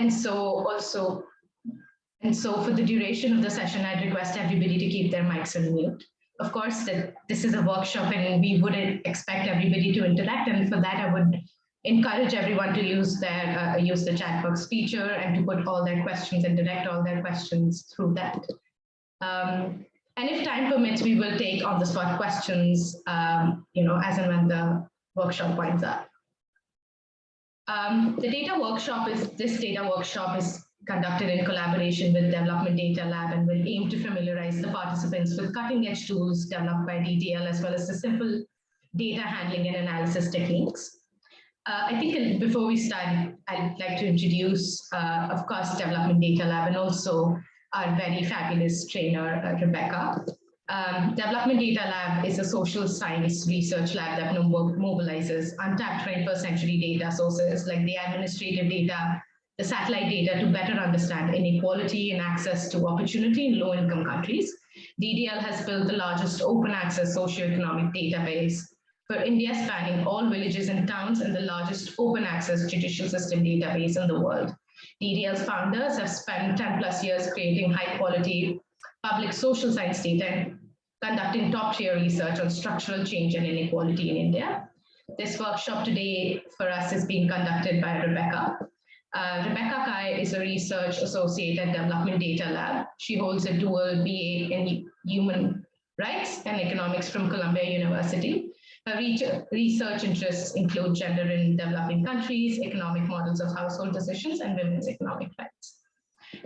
And so for the duration of the session, I'd request everybody to keep their mics on mute. Of course, this is a workshop and we wouldn't expect everybody to interact. And for that, I would encourage everyone to use the chat box feature and to put all their questions and direct all their questions through that. And if time permits, we will take on-the-spot questions, as and when the workshop winds up. This data workshop is conducted in collaboration with Development Data Lab and will aim to familiarize the participants with cutting-edge tools developed by DDL, as well as the simple data handling and analysis techniques. I think before we start, I'd like to introduce, of course, Development Data Lab and also our very fabulous trainer, Rebecca. Development Data Lab is a social science research lab that mobilizes untapped 21st century data sources like the administrative data, the satellite data to better understand inequality and access to opportunity in low-income countries. DDL has built the largest open access socio-economic database for India, spanning all villages and towns, and the largest open access judicial system database in the world. DDL's founders have spent 10+ years creating high quality public social science data and conducting top-tier research on structural change and inequality in India. This workshop today for us is being conducted by Rebecca. Rebecca Cai is a research associate at Development Data Lab. She holds a dual BA in Human Rights and Economics from Columbia University. Her research interests include gender in developing countries, economic models of household decisions, and women's economic rights.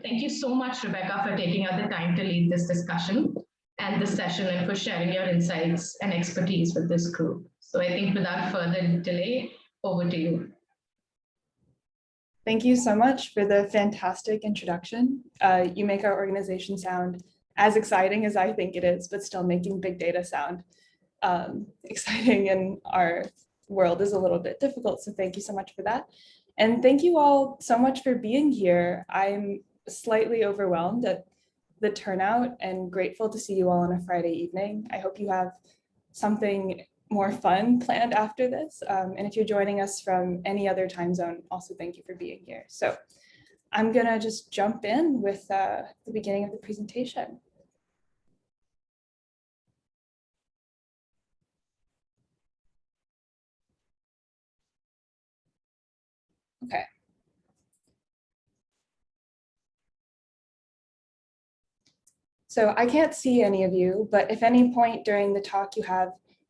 Thank you so much, Rebecca, for taking out the time to lead this discussion and this session and for sharing your insights and expertise with this group. So I think without further delay, over to you. Thank you so much for the fantastic introduction. You make our organization sound as exciting as I think it is, but still making big data sound exciting in our world is a little bit difficult. So thank you so much for that. And thank you all so much for being here. I'm slightly overwhelmed at the turnout and grateful to see you all on a Friday evening. I hope you have something more fun planned after this. And if you're joining us from any other time zone, also thank you for being here. So I'm gonna just jump in with the beginning of the presentation. Okay. So I can't see any of you, but if any point during the talk you have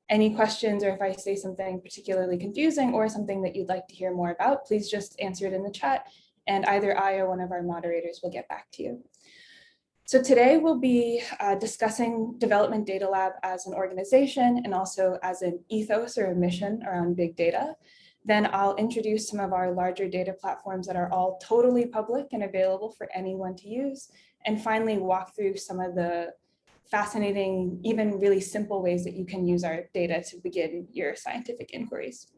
any questions, or if I say something particularly confusing or something that you'd like to hear more about, please just answer it in the chat and either I or one of our moderators will get back to you. So today we'll be discussing Development Data Lab as an organization and also as an ethos or a mission around big data. Then I'll introduce some of our larger data platforms that are all totally public and available for anyone to use. And finally, walk through some of the fascinating, even really simple ways that you can use our data to begin your scientific inquiries.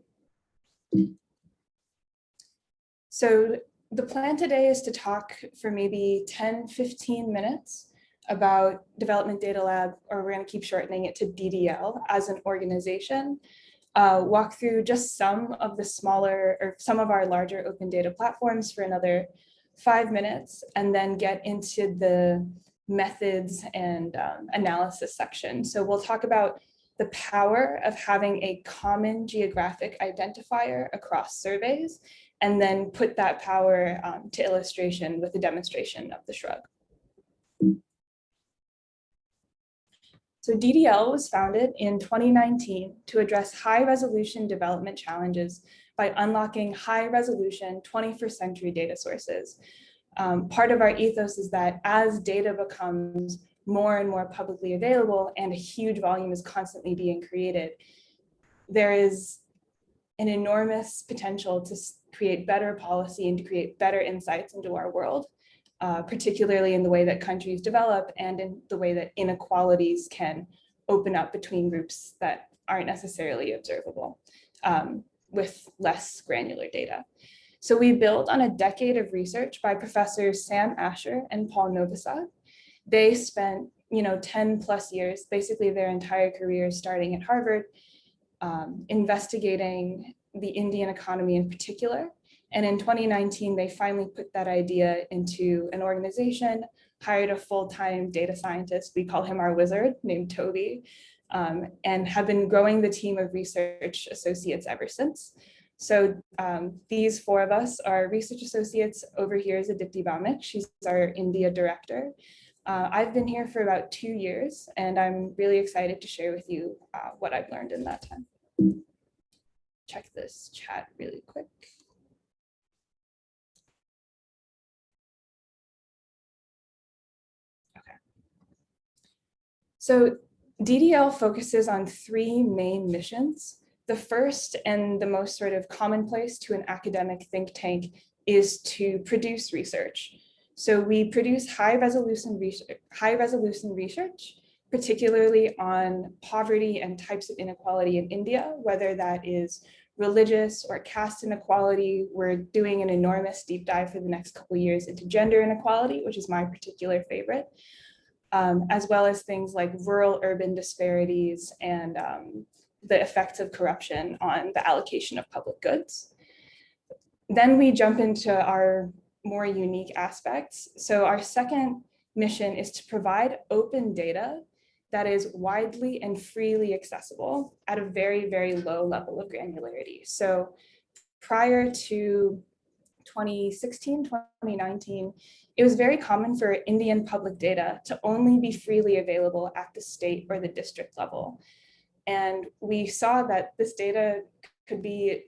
So the plan today is to talk for maybe 10-15 minutes about Development Data Lab, or we're going to keep shortening it to DDL as an organization. Walk through just some of the smaller or some of our larger open data platforms for another 5 minutes, and then get into the methods and analysis section. So we'll talk about the power of having a common geographic identifier across surveys, and then put that power to illustration with a demonstration of the Shrug. So DDL was founded in 2019 to address high-resolution development challenges by unlocking high-resolution 21st century data sources. Part of our ethos is that as data becomes more and more publicly available and a huge volume is constantly being created, there is an enormous potential to create better policy and to create better insights into our world, particularly in the way that countries develop and in the way that inequalities can open up between groups that aren't necessarily observable with less granular data. So we build on a decade of research by Professors Sam Asher and Paul Novosad. They spent 10+ years, basically their entire career starting at Harvard, investigating the Indian economy in particular, And in 2019, they finally put that idea into an organization, hired a full-time data scientist, we call him our wizard, named Toby, and have been growing the team of research associates ever since. So these four of us are research associates. Over here is Aditi Bhamik, she's our India director. I've been here for about 2 years, and I'm really excited to share with you what I've learned in that time. Check this chat really quick. Okay. So DDL focuses on 3 main missions. The first and the most sort of commonplace to an academic think tank is to produce research. So we produce high resolution research, particularly on poverty and types of inequality in India, whether that is religious or caste inequality. We're doing an enormous deep dive for the next couple of years into gender inequality, which is my particular favorite, as well as things like rural-urban disparities and the effects of corruption on the allocation of public goods. Then we jump into our more unique aspects. So our second mission is to provide open data that is widely and freely accessible at a very, very low level of granularity. So prior to 2016, 2019, it was very common for Indian public data to only be freely available at the state or the district level. And we saw that this data could be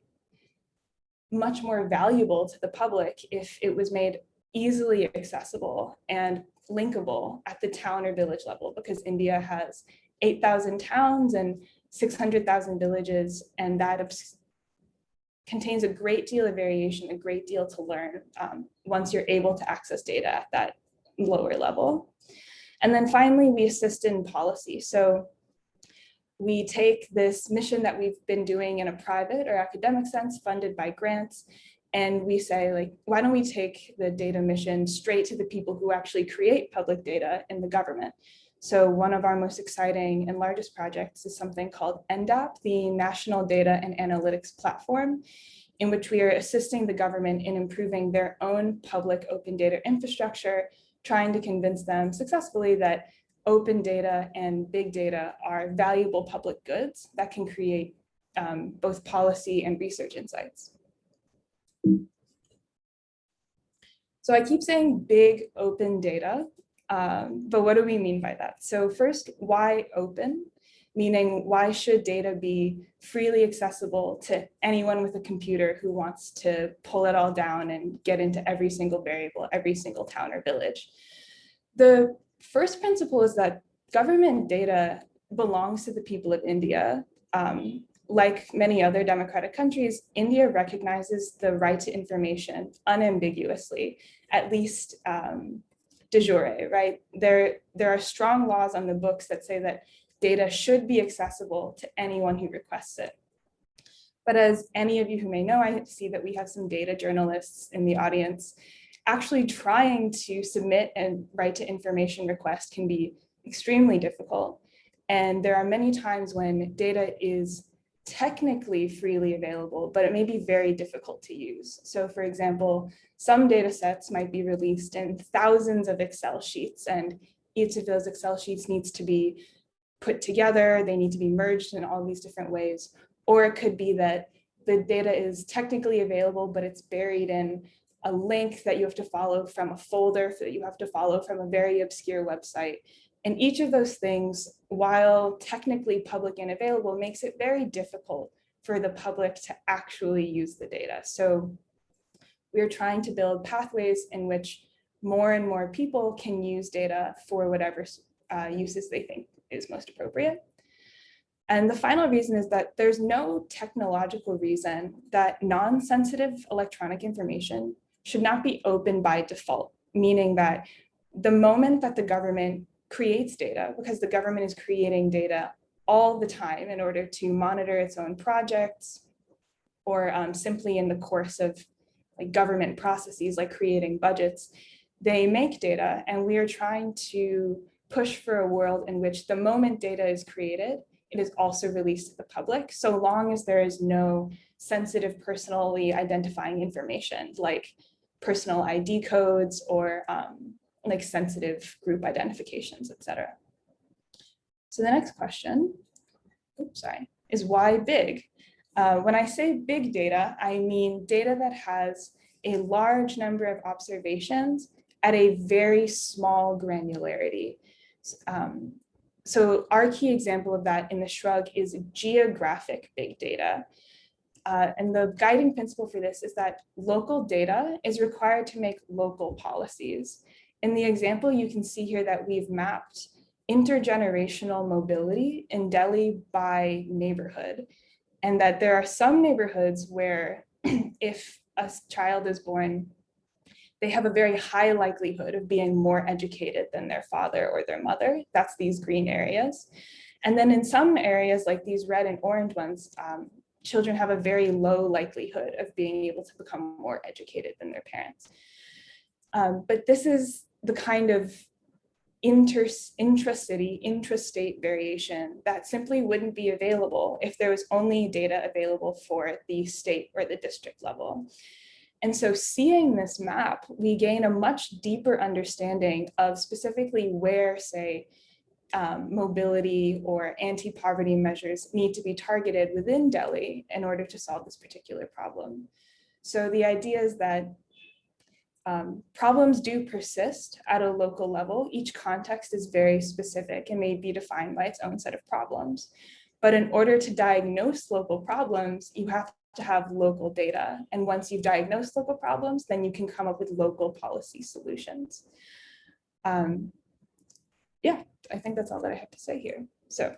much more valuable to the public if it was made easily accessible and linkable at the town or village level, because India has 8,000 towns and 600,000 villages, and that contains a great deal of variation, a great deal to learn once you're able to access data at that lower level. And then finally, we assist in policy. So we take this mission that we've been doing in a private or academic sense, funded by grants, and we say, like, why don't we take the data mission straight to the people who actually create public data in the government? So one of our most exciting and largest projects is something called untapped, the National Data and Analytics Platform, in which we are assisting the government in improving their own public open data infrastructure, trying to convince them successfully that open data and big data are valuable public goods that can create both policy and research insights. So I keep saying big open data, but what do we mean by that? So first, why open? Meaning, why should data be freely accessible to anyone with a computer who wants to pull it all down and get into every single variable, every single town or village? The first principle is that government data belongs to the people of India. Like many other democratic countries, India recognizes the right to information unambiguously, at least de jure, right? There are strong laws on the books that say that data should be accessible to anyone who requests it. But as any of you who may know, I see that we have some data journalists in the audience. Actually trying to submit a right to information request can be extremely difficult. And there are many times when data is technically freely available, but it may be very difficult to use. So for example, some data sets might be released in thousands of Excel sheets, and each of those Excel sheets needs to be put together, they need to be merged in all these different ways. Or it could be that the data is technically available, but it's buried in a link that you have to follow from a folder that you have to follow from a very obscure website. And each of those things, while technically public and available, makes it very difficult for the public to actually use the data. So we're trying to build pathways in which more and more people can use data for whatever uses they think is most appropriate. And the final reason is that there's no technological reason that non-sensitive electronic information should not be open by default, meaning that the moment that the government creates data, because the government is creating data all the time in order to monitor its own projects, or simply in the course of like government processes like creating budgets, they make data, and we are trying to push for a world in which the moment data is created, it is also released to the public, so long as there is no sensitive personally identifying information like personal ID codes or like sensitive group identifications, etc. So the next question, is why big? When I say big data, I mean data that has a large number of observations at a very small granularity. So our key example of that in the Shrug is geographic big data. And the guiding principle for this is that local data is required to make local policies. In the example, you can see here that we've mapped intergenerational mobility in Delhi by neighborhood, and that there are some neighborhoods where if a child is born, they have a very high likelihood of being more educated than their father or their mother. That's these green areas. And then in some areas like these red and orange ones, children have a very low likelihood of being able to become more educated than their parents. But this is the kind of intracity, intrastate variation that simply wouldn't be available if there was only data available for the state or the district level. And so seeing this map, we gain a much deeper understanding of specifically where, say, mobility or anti-poverty measures need to be targeted within Delhi in order to solve this particular problem. So the idea is that problems do persist at a local level. Each context is very specific and may be defined by its own set of problems. But in order to diagnose local problems, you have to have local data. And once you've diagnosed local problems, then you can come up with local policy solutions. Yeah, I think that's all that I have to say here. So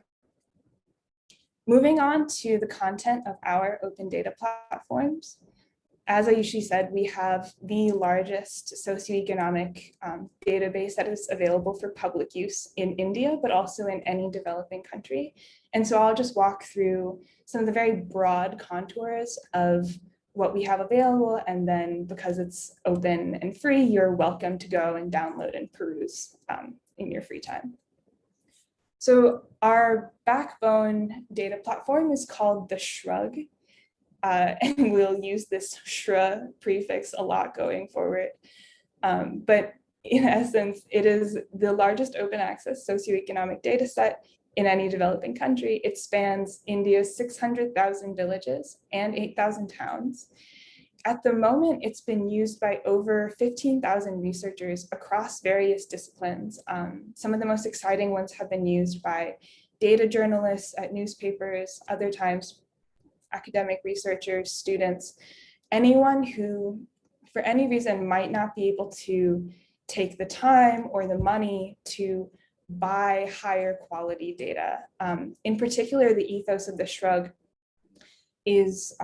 moving on to the content of our open data platforms. As I usually said, we have the largest socioeconomic database that is available for public use in India, but also in any developing country. And so I'll just walk through some of the very broad contours of what we have available. And then because it's open and free, you're welcome to go and download and peruse in your free time. So our backbone data platform is called the Shrug. And we'll use this Shrug prefix a lot going forward. But in essence, it is the largest open access socioeconomic data set in any developing country. It spans India's 600,000 villages and 8,000 towns. At the moment, it's been used by over 15,000 researchers across various disciplines. Some of the most exciting ones have been used by data journalists at newspapers, other times academic researchers, students, anyone who, for any reason, might not be able to take the time or the money to buy higher quality data. In particular, the ethos of the Shrug is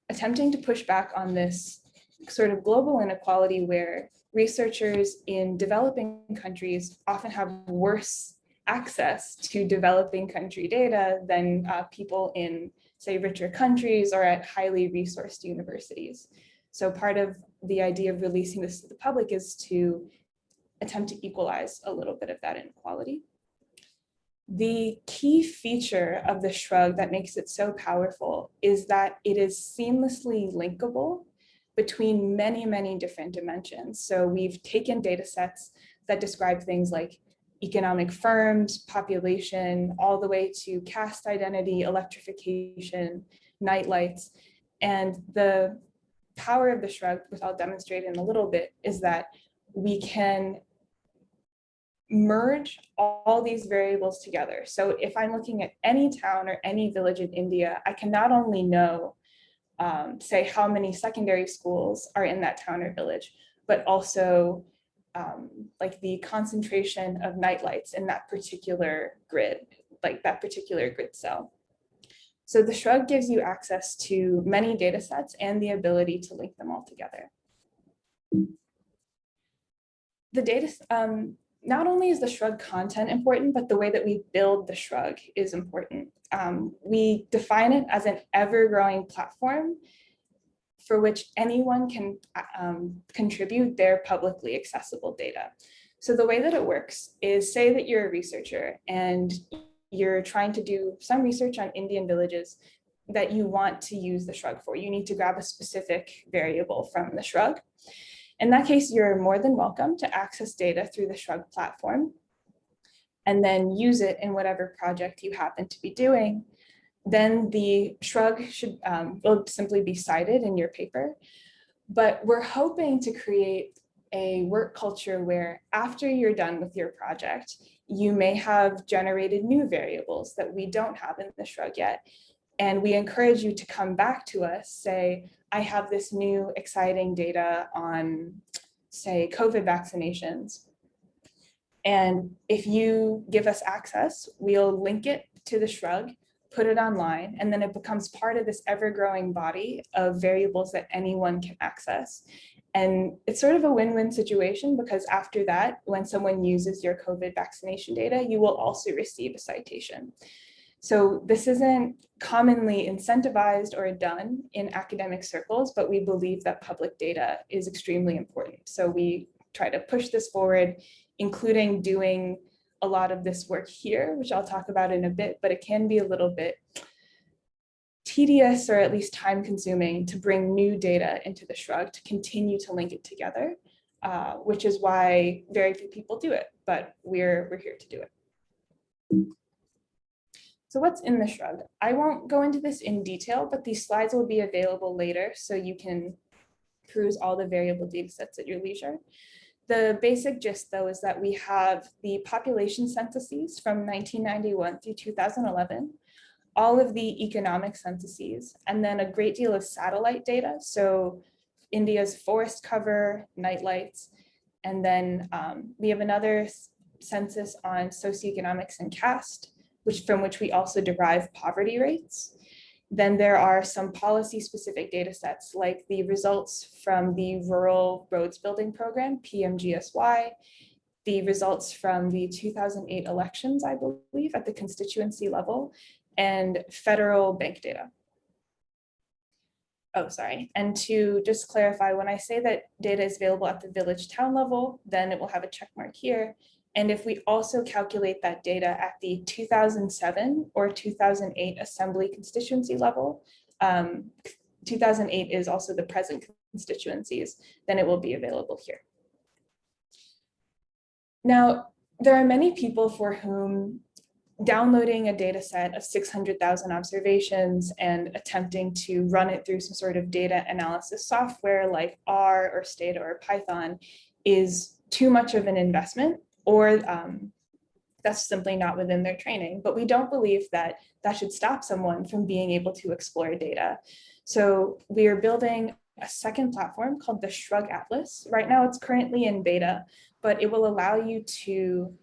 attempting to push back on this sort of global inequality where researchers in developing countries often have worse access to developing country data than people in, say, richer countries or at highly resourced universities. So part of the idea of releasing this to the public is to attempt to equalize a little bit of that inequality. The key feature of the Shrug that makes it so powerful is that it is seamlessly linkable between many, many different dimensions. So we've taken data sets that describe things like economic firms, population, all the way to caste identity, electrification, nightlights. And the power of the Shrug, which I'll demonstrate in a little bit, is that we can merge all these variables together. So if I'm looking at any town or any village in India, I can not only know, say, how many secondary schools are in that town or village, but also like the concentration of nightlights in that particular grid, like that particular grid cell. So the Shrug gives you access to many data sets and the ability to link them all together. The data, not only is the Shrug content important, but the way that we build the Shrug is important. We define it as an ever-growing platform for which anyone can contribute their publicly accessible data. So the way that it works is, say that you're a researcher and you're trying to do some research on Indian villages that you want to use the Shrug for. You need to grab a specific variable from the Shrug. In that case, you're more than welcome to access data through the Shrug platform and then use it in whatever project you happen to be doing. Then the Shrug will simply be cited in your paper. But we're hoping to create a work culture where after you're done with your project, you may have generated new variables that we don't have in the Shrug yet. And we encourage you to come back to us, say, I have this new exciting data on, say, COVID vaccinations. And if you give us access, we'll link it to the Shrug, put it online, and then it becomes part of this ever-growing body of variables that anyone can access. And it's sort of a win-win situation, because after that, when someone uses your COVID vaccination data, you will also receive a citation. So this isn't commonly incentivized or done in academic circles, but we believe that public data is extremely important. So we try to push this forward, including doing a lot of this work here, which I'll talk about in a bit, but it can be a little bit tedious or at least time consuming to bring new data into the Shrug to continue to link it together, which is why very few people do it, but we're here to do it. So what's in the Shrug? I won't go into this in detail, but these slides will be available later so you can peruse all the variable data sets at your leisure. The basic gist, though, is that we have the population censuses from 1991 through 2011, all of the economic censuses, and then a great deal of satellite data. So India's forest cover, nightlights, and then we have another census on socioeconomics and caste, from which we also derive poverty rates. Then there are some policy-specific data sets, like the results from the Rural Roads Building Program, PMGSY, the results from the 2008 elections, I believe, at the constituency level, and federal bank data. Oh, sorry. And to just clarify, when I say that data is available at the village town level, then it will have a check mark here. And if we also calculate that data at the 2007 or 2008 assembly constituency level, 2008 is also the present constituencies, then it will be available here. Now, there are many people for whom downloading a data set of 600,000 observations and attempting to run it through some sort of data analysis software like R or Stata or Python is too much of an investment, or that's simply not within their training. But we don't believe that that should stop someone from being able to explore data. So we are building a second platform called the Shrug Atlas. Right now it's currently in beta, but it will allow you to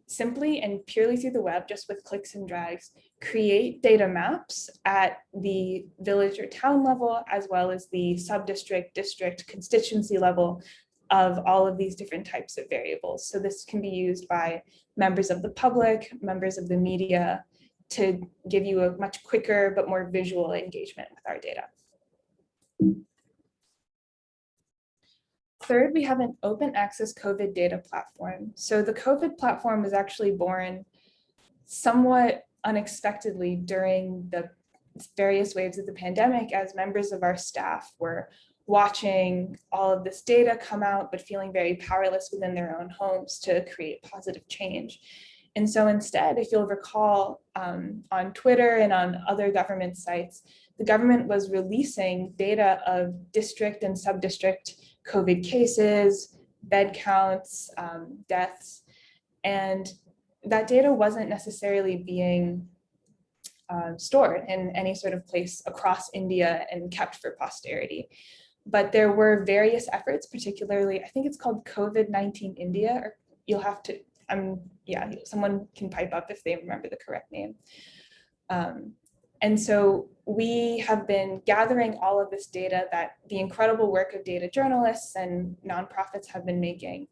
simply and purely through the web, just with clicks and drags, create data maps at the village or town level, as well as the sub-district, district, constituency level of all of these different types of variables. So this can be used by members of the public, members of the media, to give you a much quicker but more visual engagement with our data. Third, we have an open access COVID data platform. So the COVID platform was actually born somewhat unexpectedly during the various waves of the pandemic, as members of our staff were watching all of this data come out, but feeling very powerless within their own homes to create positive change. And so instead, if you'll recall, on Twitter and on other government sites, the government was releasing data of district and sub-district COVID cases, bed counts, deaths, and that data wasn't necessarily being stored in any sort of place across India and kept for posterity. But there were various efforts, particularly, I think it's called COVID-19 India, or you'll have to, yeah, someone can pipe up if they remember the correct name. And so we have been gathering all of this data that the incredible work of data journalists and nonprofits have been making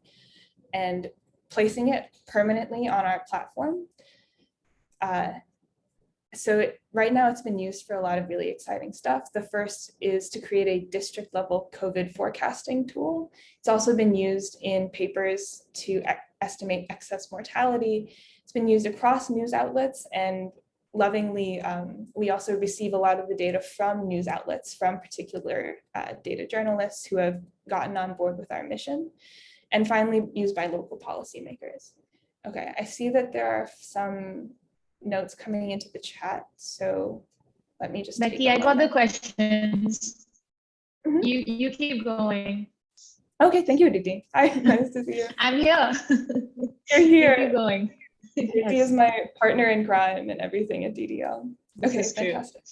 and placing it permanently on our platform. Right now it's been used for a lot of really exciting stuff. The first is to create a district level COVID forecasting tool. It's also been used in papers to estimate excess mortality. It's been used across news outlets, and lovingly, we also receive a lot of the data from news outlets, from particular data journalists who have gotten on board with our mission, and finally used by local policymakers. Okay, I see that there are some notes coming into the chat, so let me just Becky, I got the questions. You keep going. Okay, thank you, Aditi. Hi, nice to see you. I'm here. You're here. You keep going. Aditi is my partner in crime and everything at DDL. Okay, fantastic.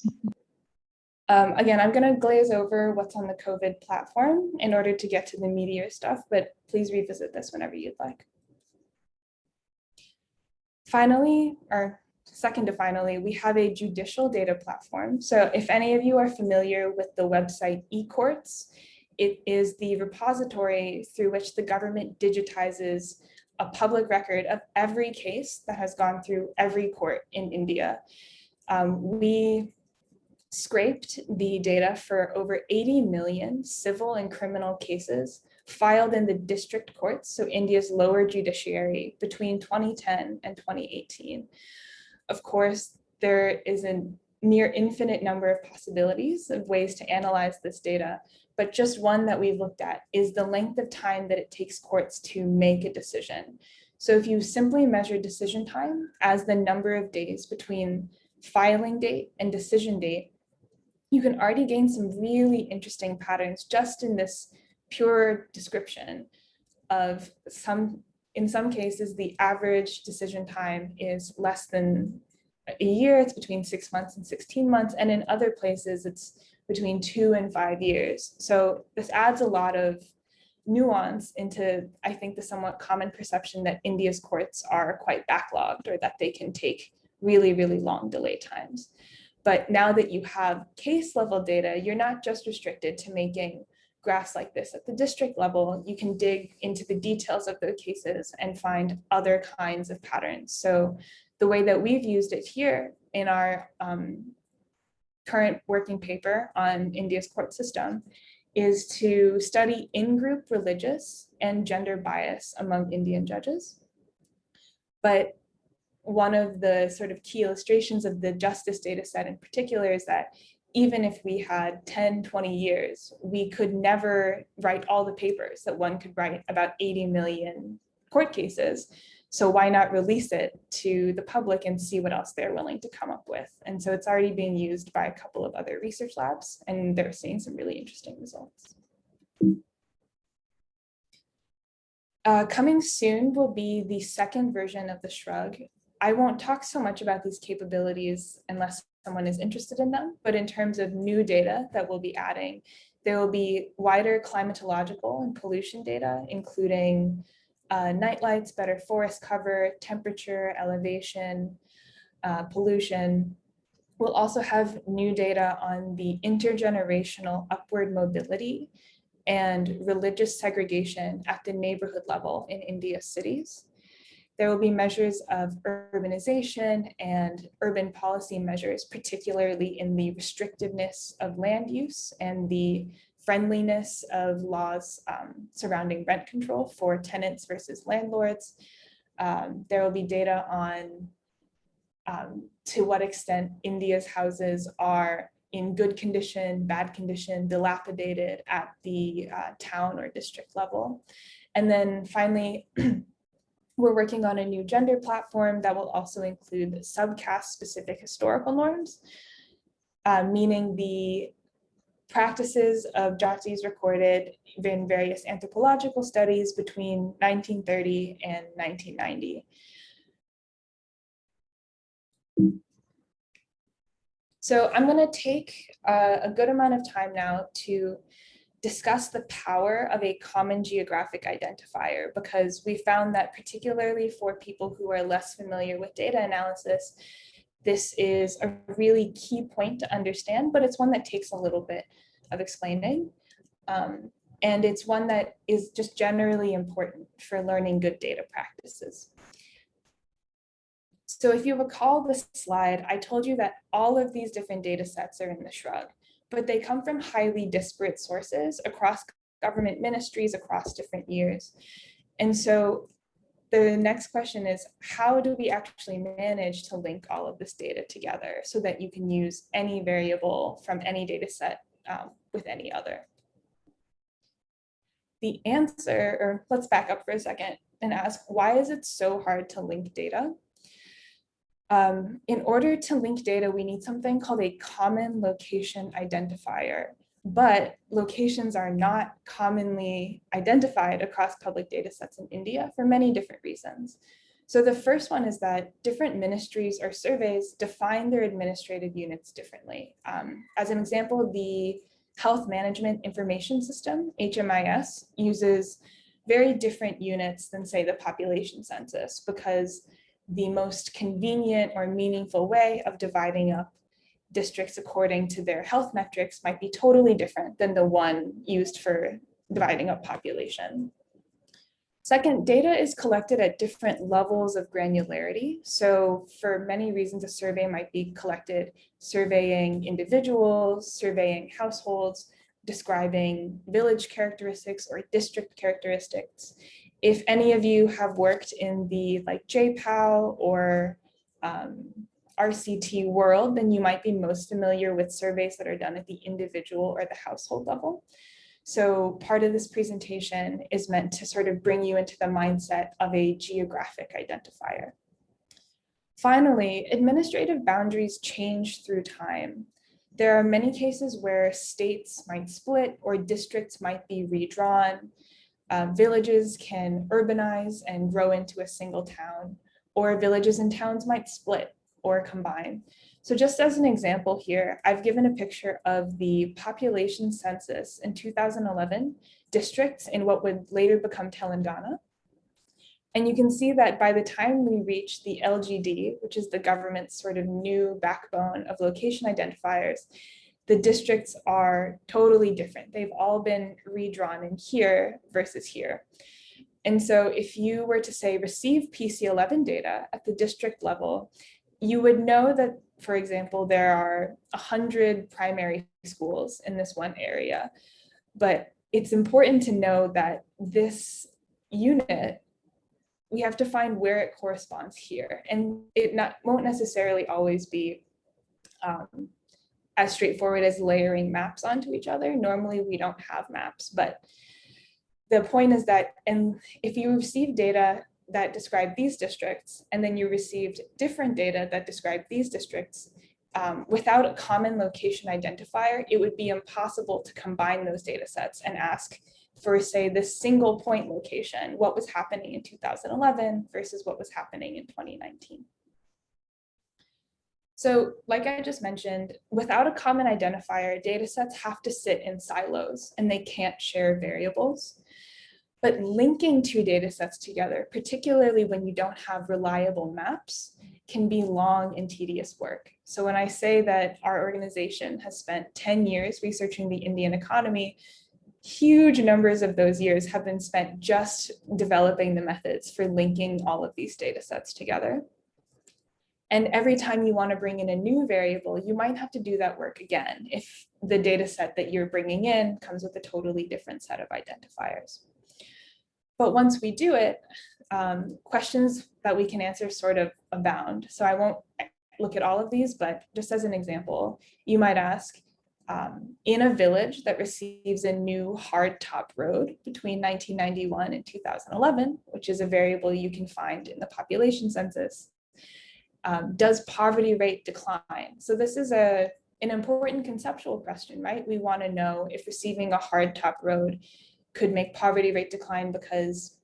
Again, I'm going to glaze over what's on the COVID platform in order to get to the meatier stuff, but please revisit this whenever you'd like. Finally, or second to finally, we have a judicial data platform. So if any of you are familiar with the website eCourts, it is the repository through which the government digitizes a public record of every case that has gone through every court in India. We scraped the data for over 80 million civil and criminal cases filed in the district courts, so India's lower judiciary, between 2010 and 2018. Of course, there is a near infinite number of possibilities of ways to analyze this data, but just one that we've looked at is the length of time that it takes courts to make a decision. So if you simply measure decision time as the number of days between filing date and decision date, you can already gain some really interesting patterns just in this pure description of in some cases, the average decision time is less than a year. It's between 6 months and 16 months. And in other places, it's between 2 and 5 years. So this adds a lot of nuance into, I think, the somewhat common perception that India's courts are quite backlogged or that they can take really, really long delay times. But now that you have case level data, you're not just restricted to making graphs like this at the district level. You can dig into the details of the cases and find other kinds of patterns. So the way that we've used it here in our current working paper on India's court system is to study in-group religious and gender bias among Indian judges. But one of the sort of key illustrations of the justice data set in particular is that even if we had 10, 20 years, we could never write all the papers that one could write about 80 million court cases. So why not release it to the public and see what else they're willing to come up with? And so it's already being used by a couple of other research labs, and they're seeing some really interesting results. Coming soon will be the second version of the Shrug. I won't talk so much about these capabilities unless someone is interested in them, but in terms of new data that we'll be adding, there will be wider climatological and pollution data, including night lights, better forest cover, temperature, elevation, pollution. We'll also have new data on the intergenerational upward mobility and religious segregation at the neighborhood level in India's cities. There will be measures of urbanization and urban policy measures, particularly in the restrictiveness of land use and the friendliness of laws surrounding rent control for tenants versus landlords. There will be data on to what extent India's houses are in good condition, bad condition, dilapidated at the town or district level. And then finally, we're working on a new gender platform that will also include subcaste specific historical norms, meaning the practices of jatis recorded in various anthropological studies between 1930 and 1990. So I'm going to take a good amount of time now to discuss the power of a common geographic identifier, because we found that particularly for people who are less familiar with data analysis, this is a really key point to understand, but it's one that takes a little bit of explaining. And it's one that is just generally important for learning good data practices. So if you recall this slide, I told you that all of these different data sets are in the Shrug, but they come from highly disparate sources across government ministries across different years. And so the next question is, how do we actually manage to link all of this data together so that you can use any variable from any data set with any other? The answer, or let's back up for a second and ask, why is it so hard to link data? In order to link data, we need something called a common location identifier, but locations are not commonly identified across public data sets in India for many different reasons. So the first one is that different ministries or surveys define their administrative units differently. As an example, the Health Management Information System, HMIS, uses very different units than, say, the population census, because the most convenient or meaningful way of dividing up districts according to their health metrics might be totally different than the one used for dividing up population. Second, data is collected at different levels of granularity. So for many reasons, a survey might be collected surveying individuals, surveying households, describing village characteristics or district characteristics. If any of you have worked in the JPAL or RCT world, then you might be most familiar with surveys that are done at the individual or the household level. So part of this presentation is meant to sort of bring you into the mindset of a geographic identifier. Finally, administrative boundaries change through time. There are many cases where states might split or districts might be redrawn. Villages can urbanize and grow into a single town, or villages and towns might split or combine. So just as an example here, I've given a picture of the population census in 2011 districts in what would later become Telangana. And you can see that by the time we reach the LGD, which is the government's sort of new backbone of location identifiers, the districts are totally different. They've all been redrawn in here versus here. And so if you were to say receive PC11 data at the district level, you would know that, for example, there are 100 primary schools in this one area. But it's important to know that this unit, we have to find where it corresponds here. And it won't necessarily always be as straightforward as layering maps onto each other. Normally we don't have maps, but the point is that, and if you receive data that describe these districts, and then you received different data that describe these districts, without a common location identifier, it would be impossible to combine those data sets and ask for, say, this single point location, what was happening in 2011 versus what was happening in 2019. So like I just mentioned, without a common identifier, data sets have to sit in silos and they can't share variables. But linking two data sets together, particularly when you don't have reliable maps, can be long and tedious work. So when I say that our organization has spent 10 years researching the Indian economy, huge numbers of those years have been spent just developing the methods for linking all of these data sets together. And every time you want to bring in a new variable, you might have to do that work again if the data set that you're bringing in comes with a totally different set of identifiers. But once we do it, questions that we can answer sort of abound. So I won't look at all of these, but just as an example, you might ask, in a village that receives a new hard top road between 1991 and 2011, which is a variable you can find in the population census, does poverty rate decline? So this is an important conceptual question, right? We want to know if receiving a hard top road could make poverty rate decline because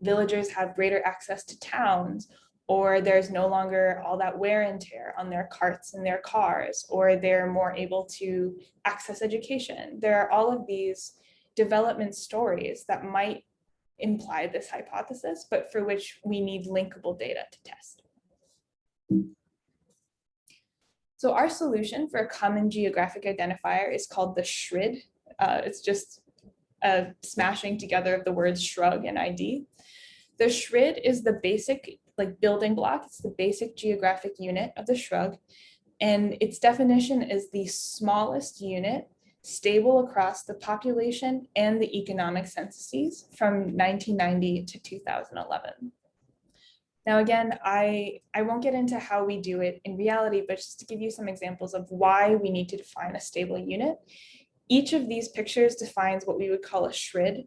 villagers have greater access to towns, or there's no longer all that wear and tear on their carts and their cars, or they're more able to access education. There are all of these development stories that might imply this hypothesis, but for which we need linkable data to test. So our solution for a common geographic identifier is called the Shrid. It's just a smashing together of the words Shrug and ID. The Shrid is the basic building block. It's the basic geographic unit of the Shrug. And its definition is the smallest unit stable across the population and the economic censuses from 1990 to 2011. Now, again, I won't get into how we do it in reality, but just to give you some examples of why we need to define a stable unit. Each of these pictures defines what we would call a Shrid.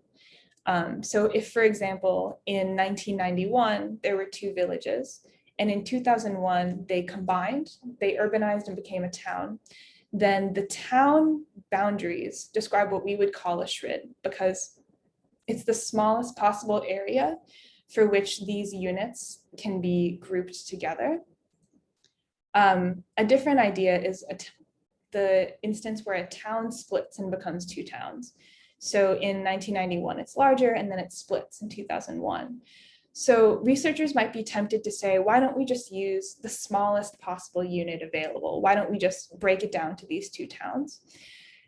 So if, for example, in 1991, there were 2 villages, and in 2001, they combined, they urbanized and became a town, then the town boundaries describe what we would call a Shrid, because it's the smallest possible area for which these units can be grouped together. A different idea is the instance where a town splits and becomes 2 towns. So in 1991, it's larger, and then it splits in 2001. So researchers might be tempted to say, why don't we just use the smallest possible unit available? Why don't we just break it down to these 2 towns?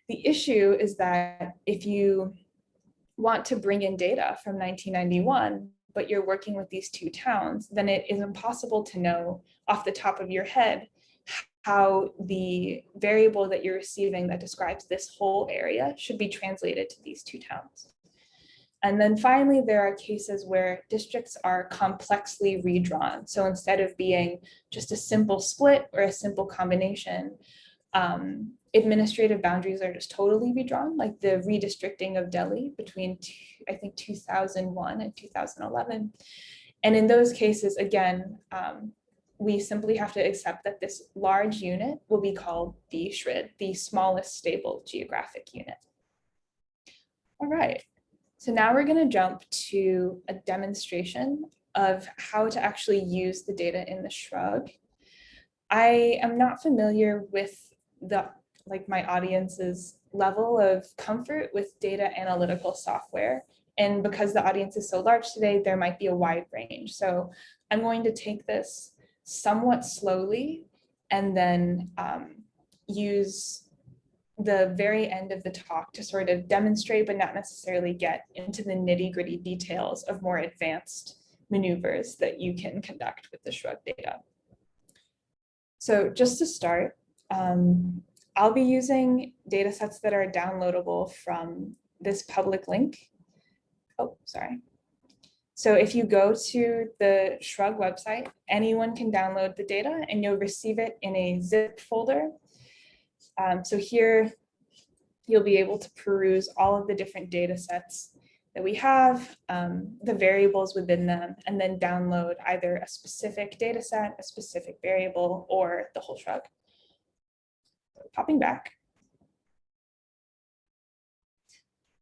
The issue is that if you want to bring in data from 1991, but you're working with these 2 towns, then it is impossible to know off the top of your head how the variable that you're receiving that describes this whole area should be translated to these 2 towns. And then finally, there are cases where districts are complexly redrawn. So instead of being just a simple split or a simple combination, administrative boundaries are just totally redrawn, like the redistricting of Delhi between, I think, 2001 and 2011. And in those cases, again, we simply have to accept that this large unit will be called the Shrid, the smallest stable geographic unit. All right, so now we're going to jump to a demonstration of how to actually use the data in the Shrug. I am not familiar with my audience's level of comfort with data analytical software. And because the audience is so large today, there might be a wide range. So I'm going to take this somewhat slowly and then use the very end of the talk to sort of demonstrate, but not necessarily get into the nitty-gritty details of more advanced maneuvers that you can conduct with the Shrug data. So just to start, I'll be using data sets that are downloadable from this public link. Oh, sorry. So if you go to the Shrug website, anyone can download the data and you'll receive it in a zip folder. So here you'll be able to peruse all of the different data sets that we have, the variables within them, and then download either a specific data set, a specific variable, or the whole Shrug. Popping back.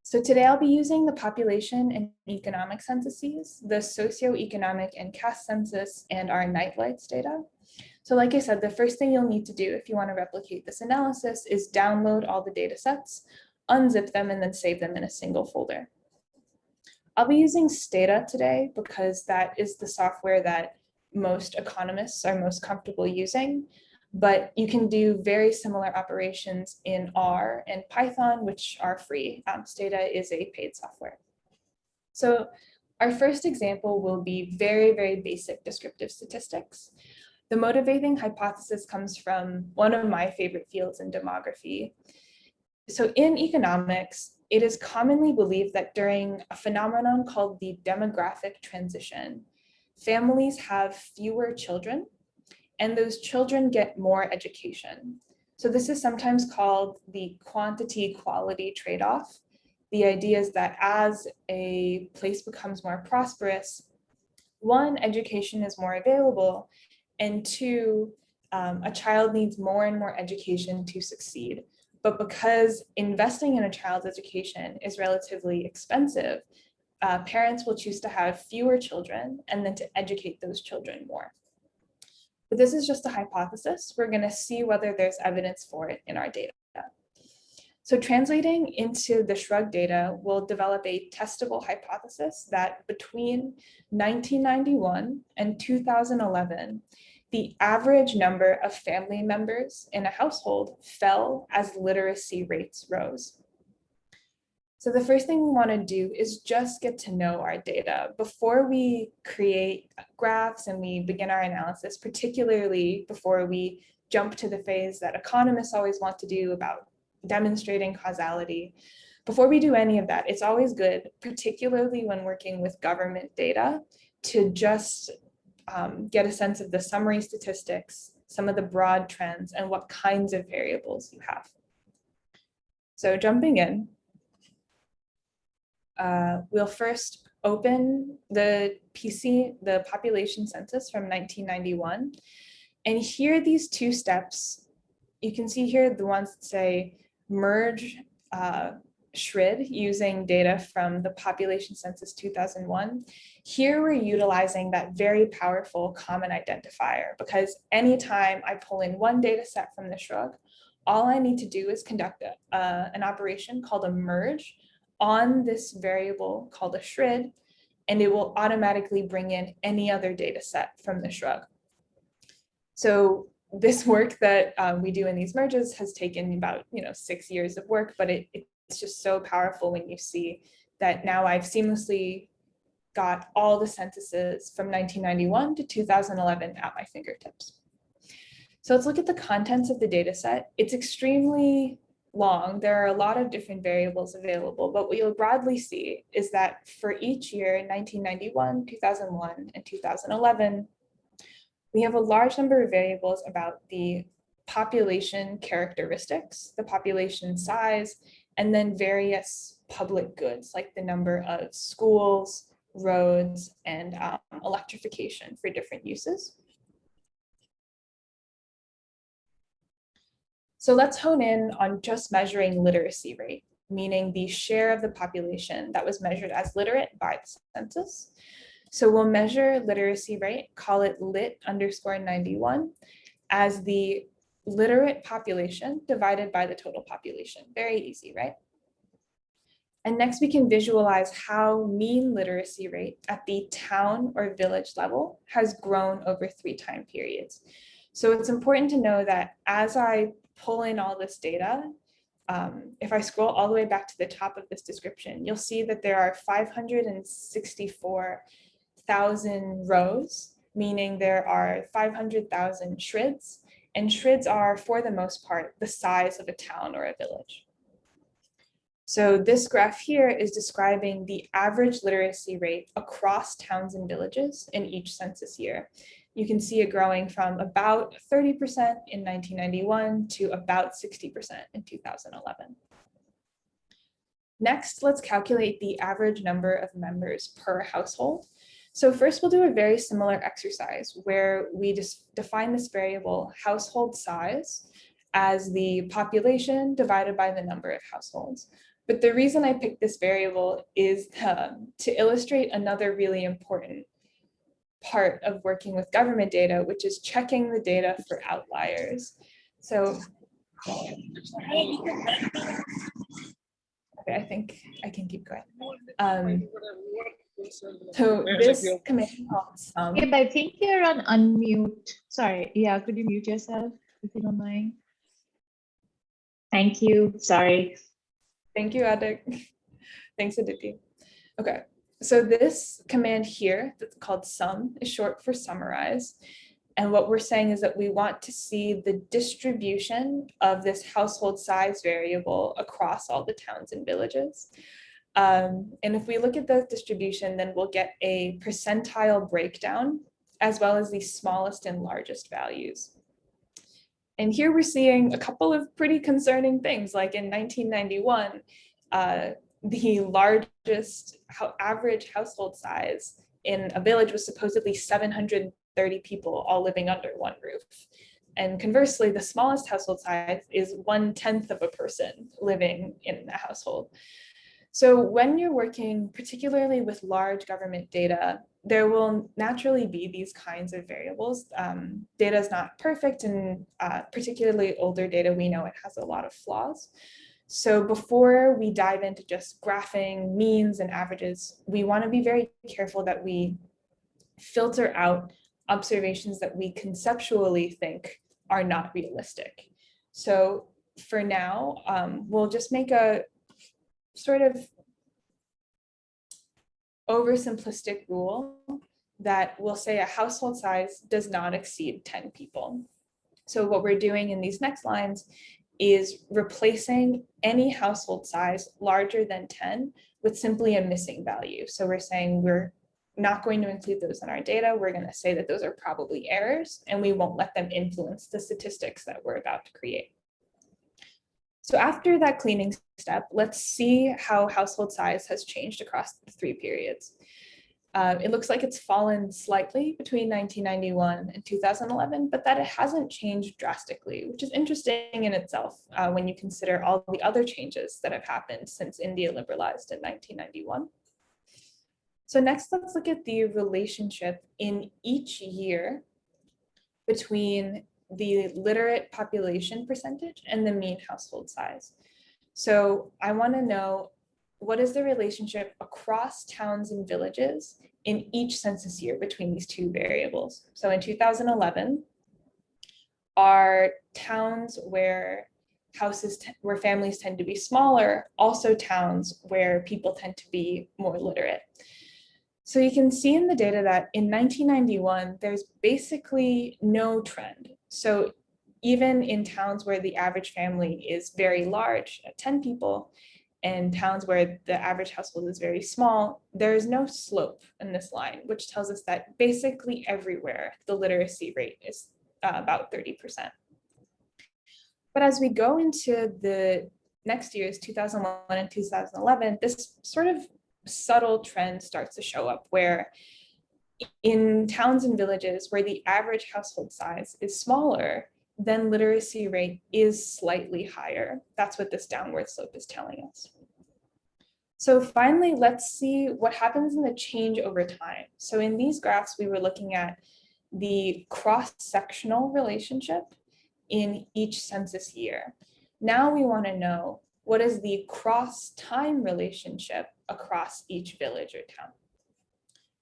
So today I'll be using the population and economic censuses, the socio-economic and caste census, and our nightlights data. So like I said, the first thing you'll need to do if you want to replicate this analysis is download all the data sets, unzip them, and then save them in a single folder. I'll be using Stata today because that is the software that most economists are most comfortable using. But you can do very similar operations in R and Python, which are free. Stata is a paid software. So our first example will be very, very basic descriptive statistics. The motivating hypothesis comes from one of my favorite fields in demography. So in economics, it is commonly believed that during a phenomenon called the demographic transition, families have fewer children, and those children get more education. So this is sometimes called the quantity-quality trade-off. The idea is that as a place becomes more prosperous, 1, education is more available, and 2, a child needs more and more education to succeed. But because investing in a child's education is relatively expensive, parents will choose to have fewer children and then to educate those children more. But this is just a hypothesis. We're going to see whether there's evidence for it in our data. So translating into the Shrug data, we'll develop a testable hypothesis that between 1991 and 2011, the average number of family members in a household fell as literacy rates rose. So the first thing we want to do is just get to know our data before we create graphs and we begin our analysis, particularly before we jump to the phase that economists always want to do about demonstrating causality. Before we do any of that, it's always good, particularly when working with government data, to just get a sense of the summary statistics, some of the broad trends, and what kinds of variables you have. So jumping in, we'll first open the PC, the population census from 1991. And here, these two steps, you can see here the ones that say merge Shrid using data from the population census 2001. Here we're utilizing that very powerful common identifier, because anytime I pull in one data set from the Shrug, all I need to do is conduct an operation called a merge on this variable called a Shrid, and it will automatically bring in any other data set from the Shrug. So this work that we do in these merges has taken about 6 years of work, but it's just so powerful when you see that now I've seamlessly got all the censuses from 1991 to 2011 at my fingertips. So let's look at the contents of the data set. It's extremely long. There are a lot of different variables available, but what you'll broadly see is that for each year, 1991, 2001, and 2011, we have a large number of variables about the population characteristics, the population size, and then various public goods like the number of schools, roads, and electrification for different uses. So let's hone in on just measuring literacy rate, meaning the share of the population that was measured as literate by the census. So we'll measure literacy rate, call it lit_91, as the literate population divided by the total population. Very easy, right? And next we can visualize how mean literacy rate at the town or village level has grown over 3 time periods. So it's important to know that as I pull in all this data, if I scroll all the way back to the top of this description, you'll see that there are 564,000 rows, meaning there are 500,000 Shrids, and Shrids are, for the most part, the size of a town or a village. So this graph here is describing the average literacy rate across towns and villages in each census year. You can see it growing from about 30% in 1991 to about 60% in 2011. Next, let's calculate the average number of members per household. So first we'll do a very similar exercise where we just define this variable household size as the population divided by the number of households. But the reason I picked this variable is to illustrate another really important part of working with government data, which is checking the data for outliers. So okay, I think I can keep going. So this command called sum. Yep, I think you're on unmute. Sorry, yeah, could you mute yourself if you don't mind? Thank you, sorry. Thank you, Adik. Thanks, Aditi. Okay, so this command here that's called sum is short for summarize. And what we're saying is that we want to see the distribution of this household size variable across all the towns and villages. And if we look at the distribution, then we'll get a percentile breakdown, as well as the smallest and largest values. And here we're seeing a couple of pretty concerning things, like in 1991, the largest average household size in a village was supposedly 730 people all living under one roof. And conversely, the smallest household size is 1/10 of a person living in a household. So when you're working particularly with large government data, there will naturally be these kinds of variables. Data is not perfect, and particularly older data, we know it has a lot of flaws. So before we dive into just graphing means and averages, we want to be very careful that we filter out observations that we conceptually think are not realistic. So for now, we'll just make a sort of oversimplistic rule that will say a household size does not exceed 10 people. So what we're doing in these next lines is replacing any household size larger than 10 with simply a missing value. So we're saying we're not going to include those in our data. We're going to say that those are probably errors, and we won't let them influence the statistics that we're about to create. So after that cleaning step, let's see how household size has changed across the 3 periods. It looks like it's fallen slightly between 1991 and 2011, but that it hasn't changed drastically, which is interesting in itself when you consider all the other changes that have happened since India liberalized in 1991. So next, let's look at the relationship in each year between the literate population percentage and the mean household size. So I want to know, what is the relationship across towns and villages in each census year between these 2 variables? So in 2011, are towns where where families tend to be smaller also towns where people tend to be more literate? So you can see in the data that in 1991, there's basically no trend. So even in towns where the average family is very large, at 10 people, and towns where the average household is very small, there is no slope in this line, which tells us that basically everywhere the literacy rate is about 30%. But as we go into the next years, 2001 and 2011, this sort of subtle trend starts to show up, where in towns and villages where the average household size is smaller, then literacy rate is slightly higher. That's what this downward slope is telling us. So finally, let's see what happens in the change over time. So in these graphs, we were looking at the cross-sectional relationship in each census year. Now we want to know, what is the cross-time relationship across each village or town?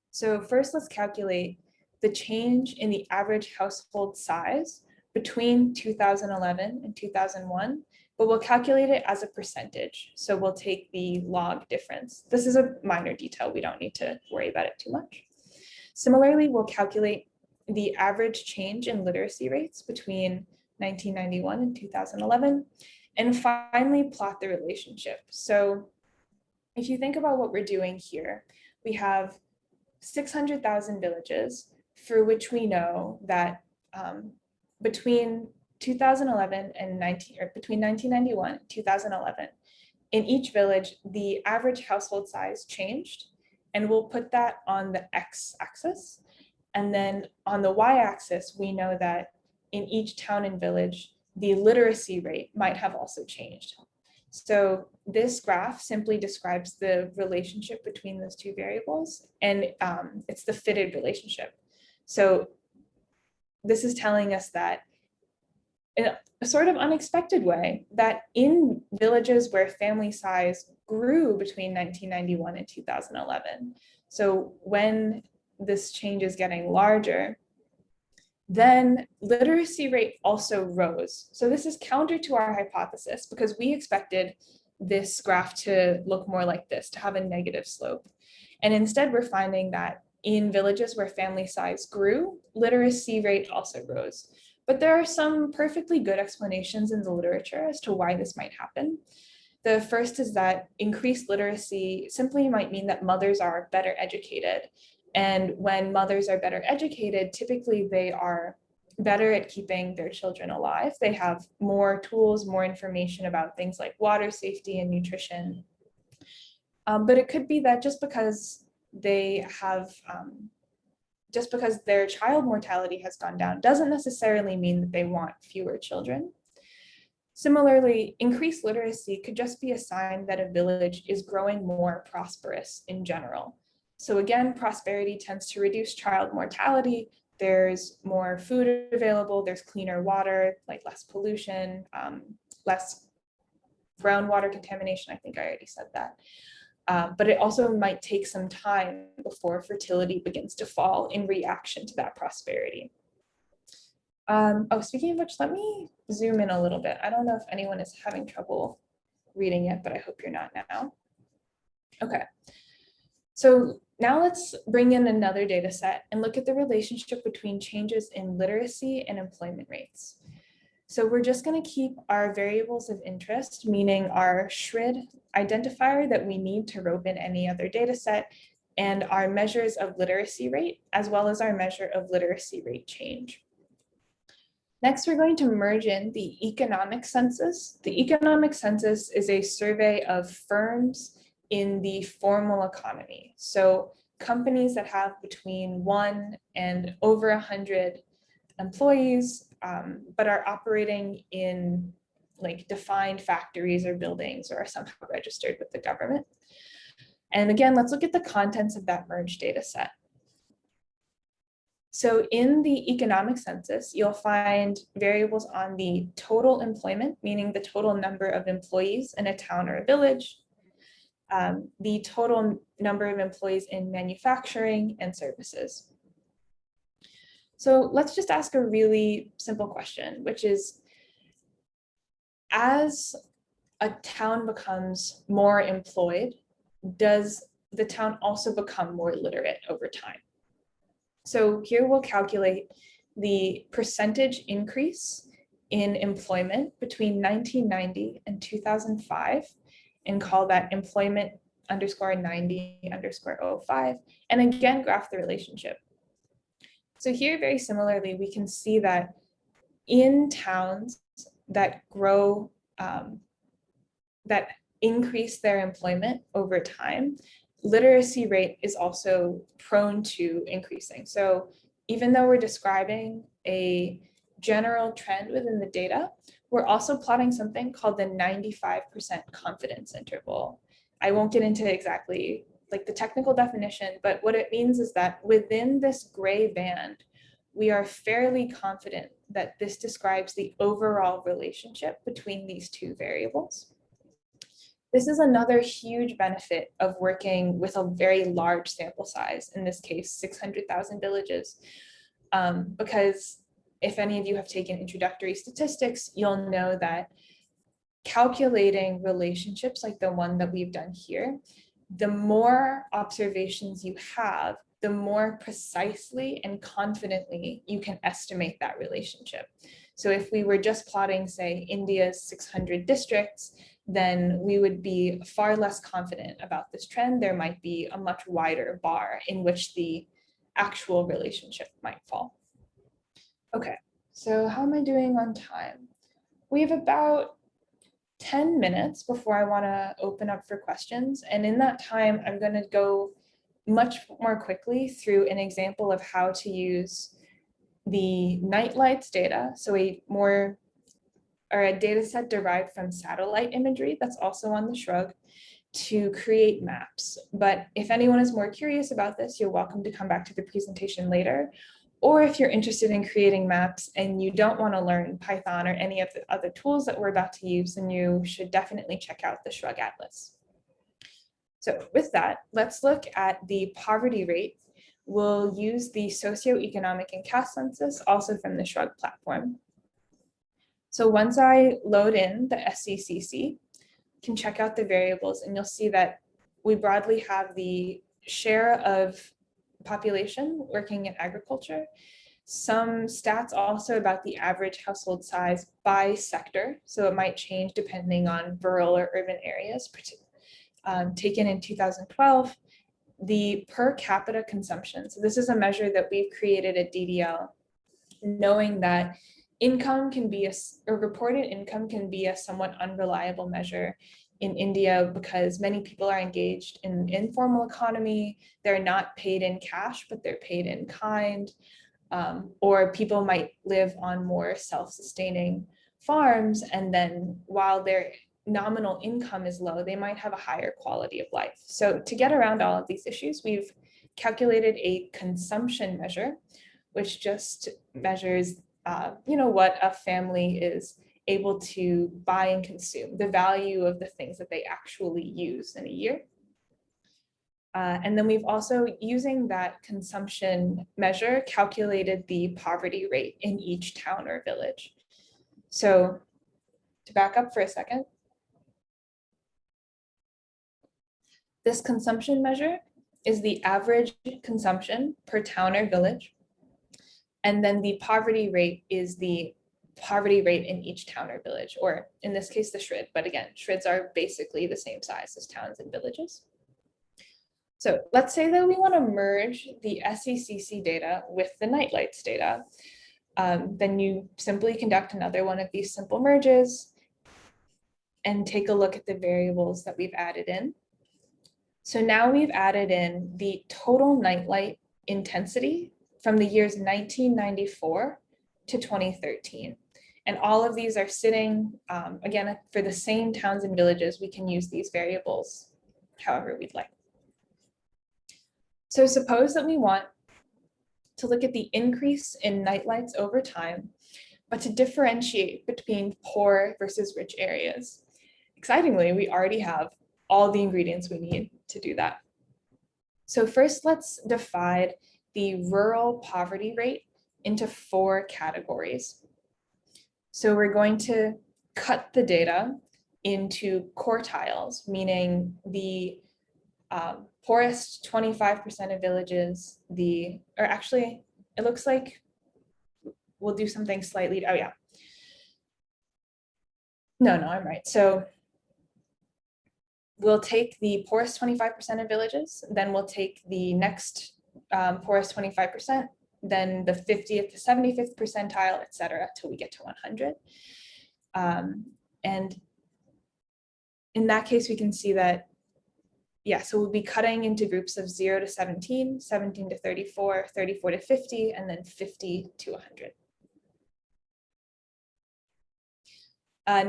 So first, let's calculate the change in the average household size between 2011 and 2001, but we'll calculate it as a percentage. So we'll take the log difference. This is a minor detail. We don't need to worry about it too much. Similarly, we'll calculate the average change in literacy rates between 1991 and 2011, and finally plot the relationship. So if you think about what we're doing here, we have 600,000 villages for which we know that between 2011 and between 1991 and 2011, in each village, the average household size changed, and we'll put that on the x-axis. And then on the y-axis, we know that in each town and village, the literacy rate might have also changed. So this graph simply describes the relationship between those 2 variables, and it's the fitted relationship. So this is telling us that in a sort of unexpected way, that in villages where family size grew between 1991 and 2011, so when this change is getting larger, then literacy rate also rose. So this is counter to our hypothesis, because we expected this graph to look more like this, to have a negative slope. And instead, we're finding that in villages where family size grew, literacy rate also rose. But there are some perfectly good explanations in the literature as to why this might happen. The first is that increased literacy simply might mean that mothers are better educated. And when mothers are better educated, typically they are better at keeping their children alive. They have more tools, more information about things like water safety and nutrition. But it could be that just because their child mortality has gone down doesn't necessarily mean that they want fewer children. Similarly, increased literacy could just be a sign that a village is growing more prosperous in general. So again, prosperity tends to reduce child mortality. There's more food available, there's cleaner water, like less pollution, less groundwater contamination. I think I already said that. But it also might take some time before fertility begins to fall in reaction to that prosperity. Speaking of which, let me zoom in a little bit. I don't know if anyone is having trouble reading it, but I hope you're not now. Okay. So now let's bring in another data set and look at the relationship between changes in literacy and employment rates. So we're just going to keep our variables of interest, meaning our Shrid identifier that we need to rope in any other data set, and our measures of literacy rate, as well as our measure of literacy rate change. Next, we're going to merge in the economic census. The economic census is a survey of firms in the formal economy. So companies that have between 1 and over 100 employees, but are operating in like defined factories or buildings or are somehow registered with the government. And again, let's look at the contents of that merged data set. So in the economic census, you'll find variables on the total employment, meaning the total number of employees in a town or a village, the total number of employees in manufacturing and services. So let's just ask a really simple question, which is, as a town becomes more employed, does the town also become more literate over time? So here we'll calculate the percentage increase in employment between 1990 and 2005 and call that employment _90_05, and again, graph the relationship. So here, very similarly, we can see that in towns that grow, that increase their employment over time, literacy rate is also prone to increasing. So even though we're describing a general trend within the data, we're also plotting something called the 95% confidence interval. I won't get into exactly like the technical definition, but what it means is that within this gray band, we are fairly confident that this describes the overall relationship between these two variables. This is another huge benefit of working with a very large sample size, in this case, 600,000 villages, because if any of you have taken introductory statistics, you'll know that calculating relationships like the one that we've done here, the more observations you have, the more precisely and confidently you can estimate that relationship. So if we were just plotting, say, India's 600 districts, then we would be far less confident about this trend. There might be a much wider bar in which the actual relationship might fall. Okay, so how am I doing on time? We have about 10 minutes before I want to open up for questions. And in that time, I'm going to go much more quickly through an example of how to use the night lights data. So a data set derived from satellite imagery that's also on the Shrug to create maps. But if anyone is more curious about this, you're welcome to come back to the presentation later. Or if you're interested in creating maps and you don't want to learn Python or any of the other tools that we're about to use, then you should definitely check out the Shrug Atlas. So with that, let's look at the poverty rate. We'll use the socio-economic and caste census, also from the Shrug platform. So once I load in the SCCC, you can check out the variables and you'll see that we broadly have the share of population working in agriculture, some stats also about the average household size by sector. So it might change depending on rural or urban areas. Taken in 2012, the per capita consumption. So this is a measure that we've created at DDL, knowing that income can be reported income can be a somewhat unreliable measure in India because many people are engaged in informal economy. They're not paid in cash, but they're paid in kind, or people might live on more self-sustaining farms. And then while their nominal income is low, they might have a higher quality of life. So to get around all of these issues, we've calculated a consumption measure, which just measures what a family is able to buy and consume, the value of the things that they actually use in a year. And then we've also, using that consumption measure, calculated the poverty rate in each town or village. So to back up for a second, this consumption measure is the average consumption per town or village. And then the poverty rate is the poverty rate in each town or village, or in this case, the Shrid. But again, Shrids are basically the same size as towns and villages. So let's say that we want to merge the SECC data with the nightlights data. Then you simply conduct another one of these simple merges and take a look at the variables that we've added in. So now we've added in the total nightlight intensity from the years 1994 to 2013. And all of these are sitting, again, for the same towns and villages. We can use these variables however we'd like. So suppose that we want to look at the increase in nightlights over time, but to differentiate between poor versus rich areas. Excitingly, we already have all the ingredients we need to do that. So first, let's divide the rural poverty rate into 4 categories. So we're going to cut the data into quartiles, meaning the poorest 25% of villages, or actually, it looks like we'll do something slightly, oh yeah. No, I'm right. So we'll take the poorest 25% of villages, then we'll take the next poorest 25%, then the 50th to 75th percentile, et cetera, till we get to 100. And in that case, we can see that, yeah, so we'll be cutting into groups of 0 to 17, 17 to 34, 34 to 50, and then 50 to 100.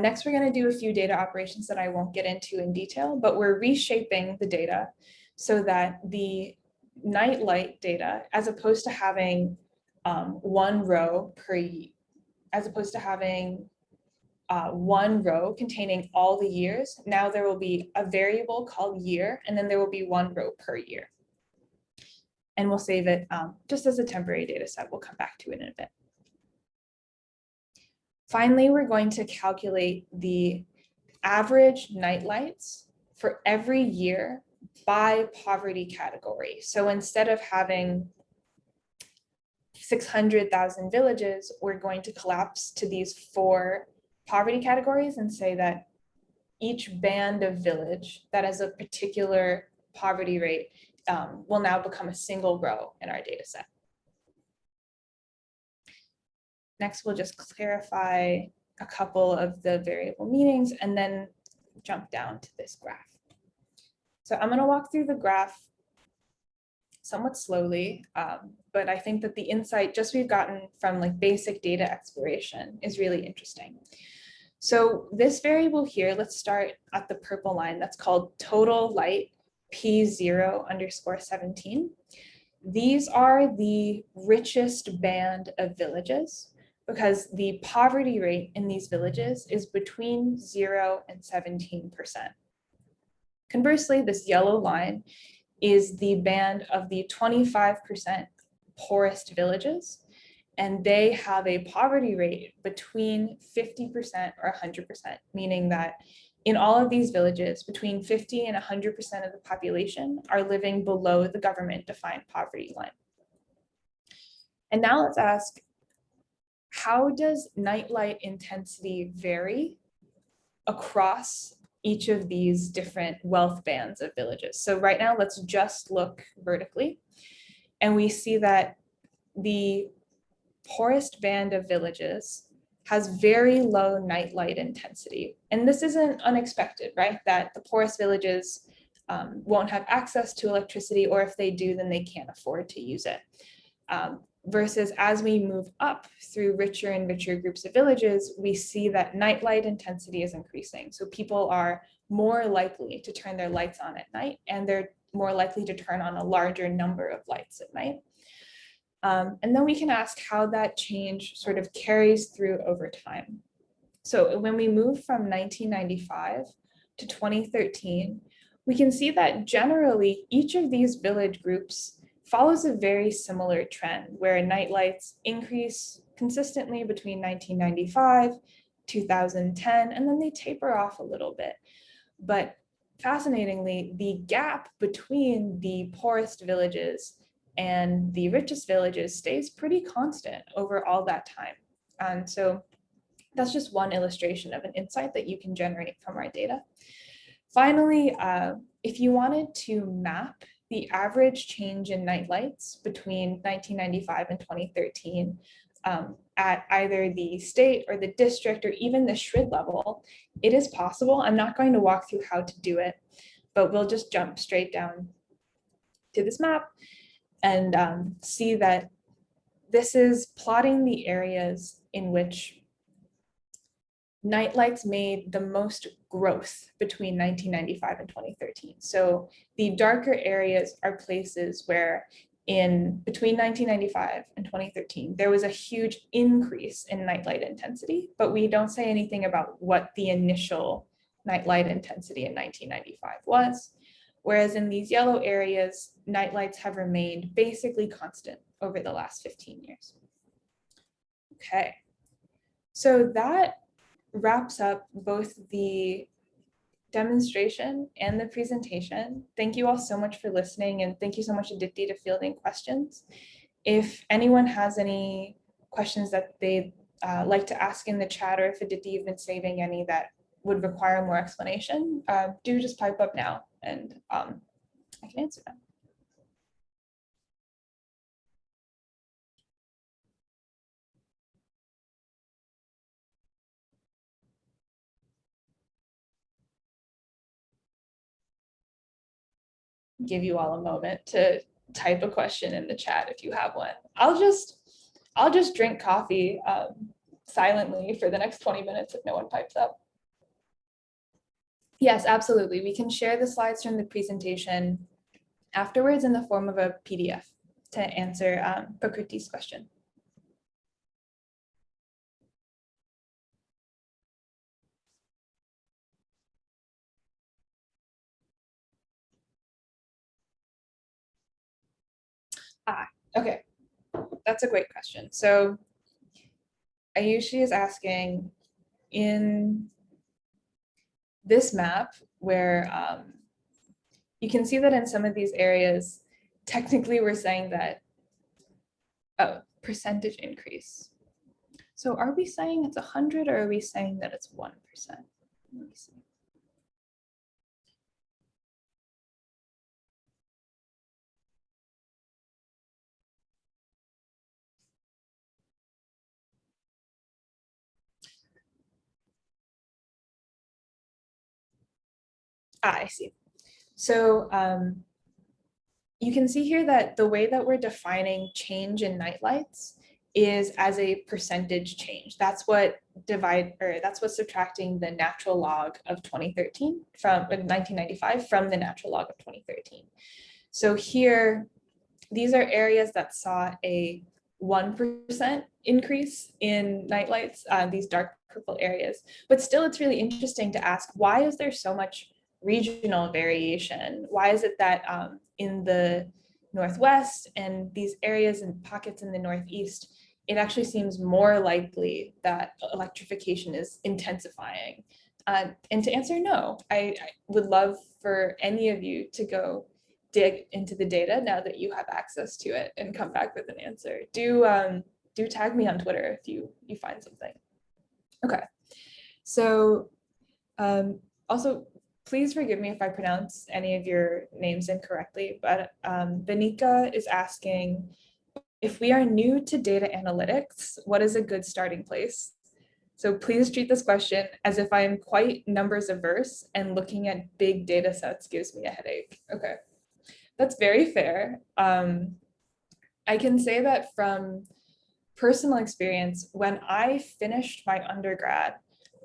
Next, we're going to do a few data operations that I won't get into in detail, but we're reshaping the data so that the nightlight data, as opposed to having one row containing all the years, now there will be a variable called year, and then there will be one row per year. And we'll save it just as a temporary data set. We'll come back to it in a bit. Finally, we're going to calculate the average nightlights for every year by poverty category. So instead of having 600,000 villages, we're going to collapse to these 4 poverty categories and say that each band of village that has a particular poverty rate will now become a single row in our data set. Next, we'll just clarify a couple of the variable meanings and then jump down to this graph. So I'm going to walk through the graph somewhat slowly, but I think that the insight just we've gotten from like basic data exploration is really interesting. So this variable here, let's start at the purple line that's called total light P0_17. These are the richest band of villages because the poverty rate in these villages is between 0 and 17%. Conversely, this yellow line is the band of the 25% poorest villages, and they have a poverty rate between 50% or 100%, meaning that in all of these villages, between 50 and 100% of the population are living below the government-defined poverty line. And now let's ask, how does nightlight intensity vary across each of these different wealth bands of villages? So right now, let's just look vertically, and we see that the poorest band of villages has very low nightlight intensity. And this isn't unexpected, right? That the poorest villages won't have access to electricity, or if they do, then they can't afford to use it. Versus as we move up through richer and richer groups of villages, we see that nightlight intensity is increasing. So people are more likely to turn their lights on at night, and they're more likely to turn on a larger number of lights at night. And then we can ask how that change sort of carries through over time. So when we move from 1995 to 2013, we can see that generally each of these village groups follows a very similar trend where nightlights increase consistently between 1995, 2010, and then they taper off a little bit. But fascinatingly, the gap between the poorest villages and the richest villages stays pretty constant over all that time. And so That's just one illustration of an insight that you can generate from our data. Finally, if you wanted to map the average change in night lights between 1995 and 2013 at either the state or the district or even the Shrid level, it is possible. I'm not going to walk through how to do it, but we'll just jump straight down to this map and see that this is plotting the areas in which nightlights made the most growth between 1995 and 2013. So the darker areas are places where between 1995 and 2013, there was a huge increase in nightlight intensity, but we don't say anything about what the initial nightlight intensity in 1995 was. Whereas in these yellow areas, nightlights have remained basically constant over the last 15 years. Okay, so that wraps up both the demonstration and the presentation. Thank you all so much for listening, and thank you so much, Aditi, to fielding questions. If anyone has any questions that they'd like to ask in the chat, or if Aditi, you've been saving any that would require more explanation, do just pipe up now and I can answer them. Give you all a moment to type a question in the chat if you have one. I'll just drink coffee silently for the next 20 minutes if no one pipes up. Yes, absolutely. We can share the slides from the presentation afterwards in the form of a PDF to answer Prakriti's question. Okay, that's a great question. So Ayushi is asking, in this map where you can see that in some of these areas, technically we're saying that, percentage increase. So are we saying it's 100 or are we saying that it's 1%? Let me see. I see. So you can see here that the way that we're defining change in nightlights is as a percentage change. That's what that's what's subtracting the natural log of 2013 from 1995 from the natural log of 2013. So here, these are areas that saw a 1% increase in nightlights, these dark purple areas. But still, it's really interesting to ask, why is there so much regional variation? Why is it that in the Northwest and these areas and pockets in the Northeast, it actually seems more likely that electrification is intensifying? And to answer no, I would love for any of you to go dig into the data now that you have access to it and come back with an answer. Do tag me on Twitter if you find something. Okay, so also, please forgive me if I pronounce any of your names incorrectly, but Benika is asking, if we are new to data analytics, what is a good starting place? So please treat this question as if I am quite numbers averse and looking at big data sets gives me a headache. Okay, that's very fair. I can say that from personal experience, when I finished my undergrad,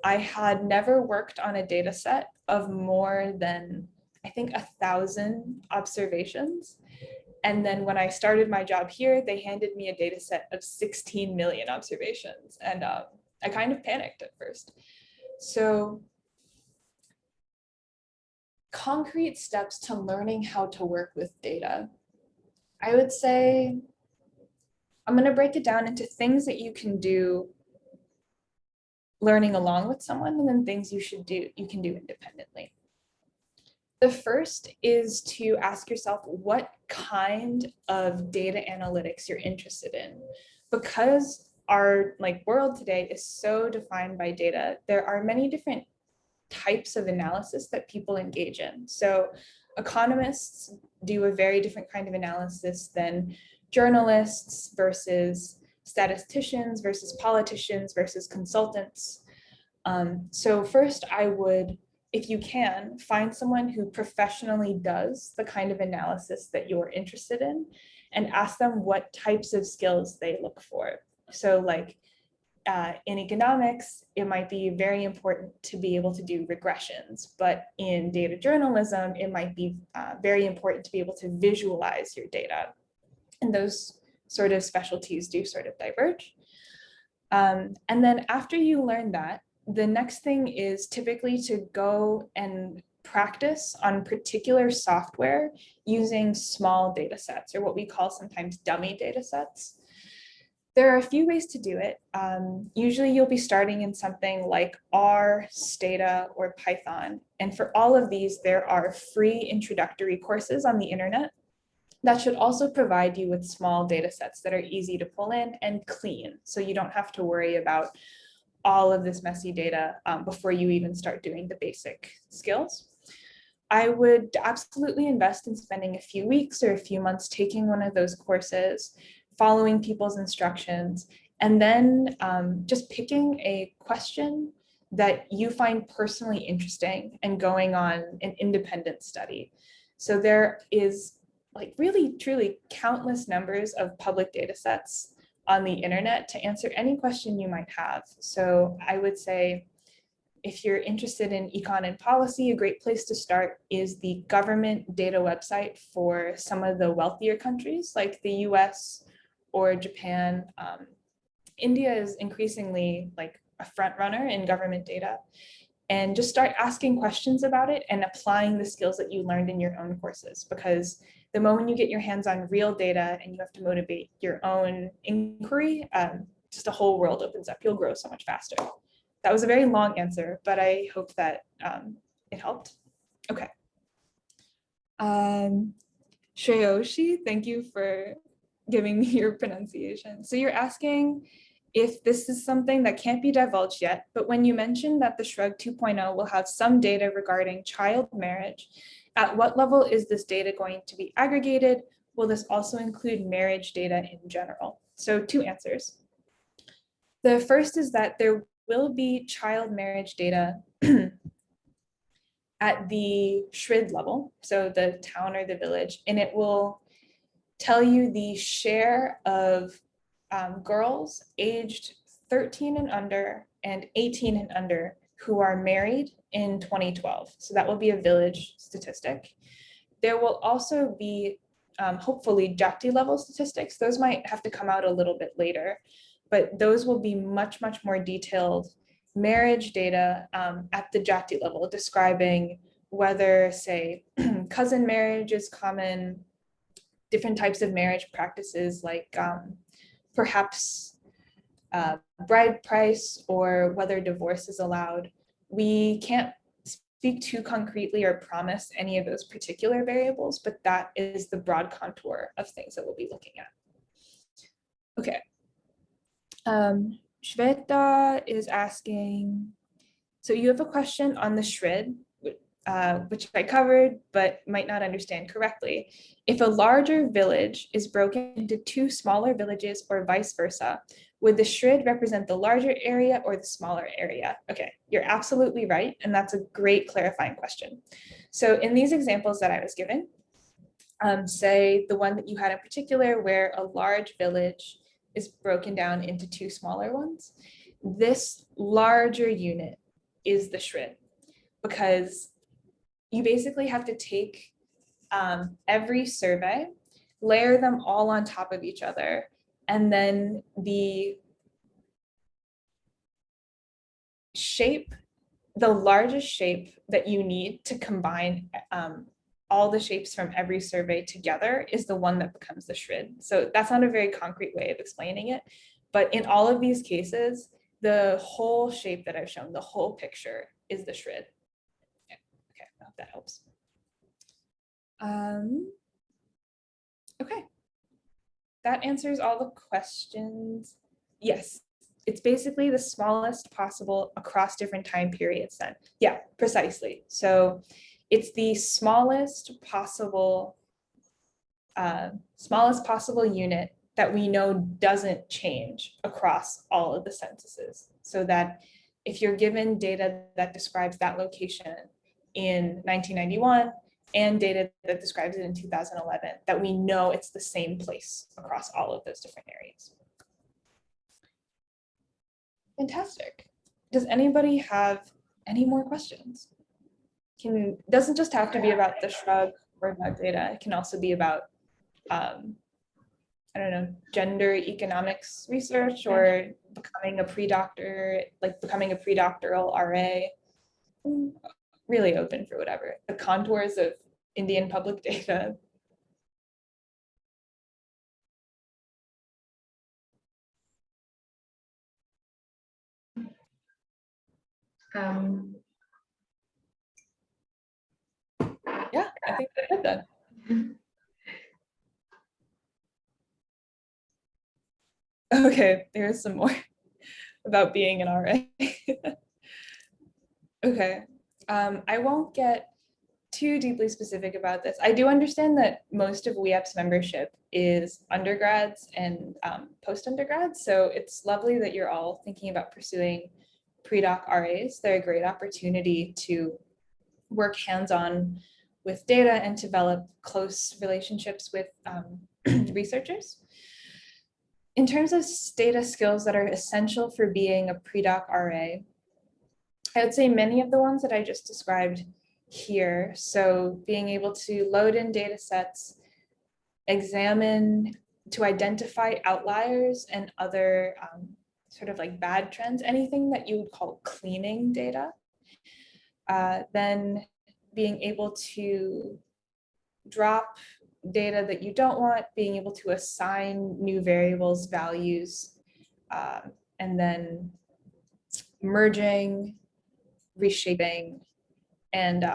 I had never worked on a data set of more than, I think, 1,000 observations. And then when I started my job here, they handed me a data set of 16 million observations. And I kind of panicked at first. So concrete steps to learning how to work with data. I would say, I'm going to break it down into things that you can do learning along with someone, and then things you can do independently. The first is to ask yourself what kind of data analytics you're interested in, because our world today is so defined by data, there are many different types of analysis that people engage in. So economists do a very different kind of analysis than journalists versus statisticians versus politicians versus consultants. So first I would, if you can, find someone who professionally does the kind of analysis that you're interested in and ask them what types of skills they look for. So in economics, it might be very important to be able to do regressions, but in data journalism, it might be very important to be able to visualize your data. And those sort of specialties do sort of diverge. And then after you learn that, the next thing is typically to go and practice on particular software using small data sets, or what we call sometimes dummy data sets. There are a few ways to do it. Usually you'll be starting in something like R, Stata, or Python. And for all of these, there are free introductory courses on the internet that should also provide you with small data sets that are easy to pull in and clean. So you don't have to worry about all of this messy data before you even start doing the basic skills. I would absolutely invest in spending a few weeks or a few months taking one of those courses, following people's instructions, and then just picking a question that you find personally interesting and going on an independent study. So there is really truly countless numbers of public data sets on the internet to answer any question you might have. So I would say, if you're interested in econ and policy, a great place to start is the government data website for some of the wealthier countries like the US or Japan. India is increasingly a front runner in government data. And just start asking questions about it and applying the skills that you learned in your own courses, because the moment you get your hands on real data and you have to motivate your own inquiry, just a whole world opens up. You'll grow so much faster. That was a very long answer, but I hope that it helped. Okay. Shreyoshi, thank you for giving me your pronunciation. So you're asking if this is something that can't be divulged yet, but when you mentioned that the Shrug 2.0 will have some data regarding child marriage, at what level is this data going to be aggregated? Will this also include marriage data in general? So two answers. The first is that there will be child marriage data at the Shrid level, so the town or the village, and it will tell you the share of girls aged 13 and under and 18 and under who are married in 2012. So that will be a village statistic. There will also be hopefully Jati level statistics. Those might have to come out a little bit later, but those will be much, much more detailed marriage data at the Jati level, describing whether, say, cousin marriage is common, different types of marriage practices like perhaps bride price, or whether divorce is allowed. We can't speak too concretely or promise any of those particular variables, but that is the broad contour of things that we'll be looking at. Okay. Shweta is asking, so you have a question on the Shrid, which I covered, but might not understand correctly. If a larger village is broken into two smaller villages or vice versa, would the Shrid represent the larger area or the smaller area? Okay, you're absolutely right. And that's a great clarifying question. So in these examples that I was given, say the one that you had in particular where a large village is broken down into two smaller ones, this larger unit is the Shrid, because you basically have to take every survey, layer them all on top of each other, and then the shape, the largest shape that you need to combine all the shapes from every survey together is the one that becomes the Shrid. So that's not a very concrete way of explaining it, but in all of these cases, the whole shape that I've shown, the whole picture is the Shrid. Okay, I hope that helps. Okay, that answers all the questions. yes, it's basically the smallest possible across different time periods then. Yeah, precisely. So it's the smallest possible unit that we know doesn't change across all of the censuses, so that if you're given data that describes that location in 1991 and data that describes it in 2011, that we know it's the same place across all of those different areas. Fantastic. Does anybody have any more questions? Doesn't just have to be about the Shrug or about data. It can also be about I don't know, gender economics research, or becoming a pre-doctor, like becoming a pre-doctoral RA. I'm really open for whatever. The contours of Indian public data. Yeah, I think that's it then. Okay, there's some more about being an RA. Okay, I won't get too deeply specific about this. I do understand that most of WEAP's membership is undergrads and post-undergrads, so it's lovely that you're all thinking about pursuing pre-doc RAs. They're a great opportunity to work hands-on with data and develop close relationships with researchers. In terms of data skills that are essential for being a pre-doc RA, I would say many of the ones that I just described here. So being able to load in data sets, examine, to identify outliers and other sort of like bad trends, anything that you would call cleaning data. Then being able to drop data that you don't want, being able to assign new variables, values, and then merging, reshaping. And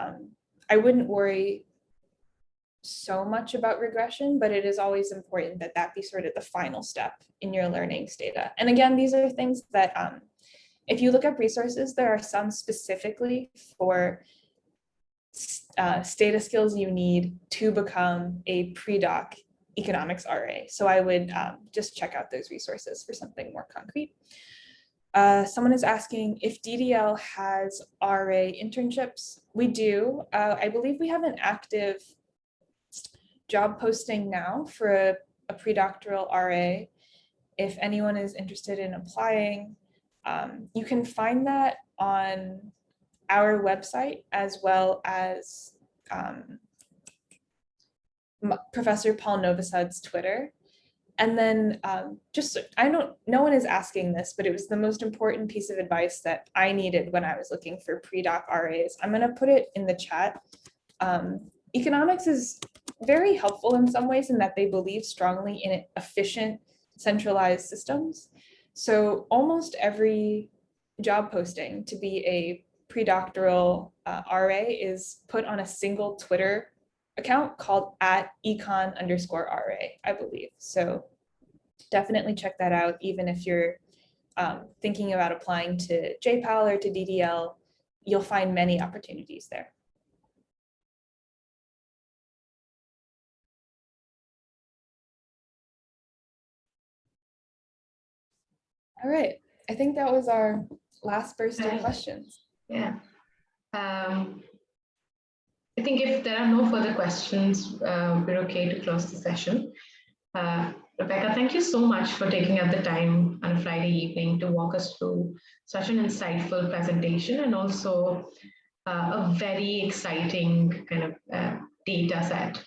I wouldn't worry so much about regression, but it is always important that that be sort of the final step in your learnings data. And again, these are things that if you look up resources, there are some specifically for data skills you need to become a pre-doc economics RA. So I would just check out those resources for something more concrete. Someone is asking if DDL has RA internships. We do. I believe we have an active job posting now for a pre-doctoral RA. If anyone is interested in applying, you can find that on our website, as well as Professor Paul Novosad's Twitter. And then no one is asking this, but it was the most important piece of advice that I needed when I was looking for pre-doc RAs. I'm gonna put it in the chat. Economics is very helpful in some ways in that they believe strongly in efficient, centralized systems. So almost every job posting to be a pre-doctoral RA is put on a single Twitter account called @econ_RA, I believe. So definitely check that out, even if you're thinking about applying to JPAL or to DDL, you'll find many opportunities there. All right, I think that was our last burst of questions. Yeah. I think if there are no further questions, we're okay to close the session. Rebecca, thank you so much for taking out the time on a Friday evening to walk us through such an insightful presentation, and also a very exciting kind of data set,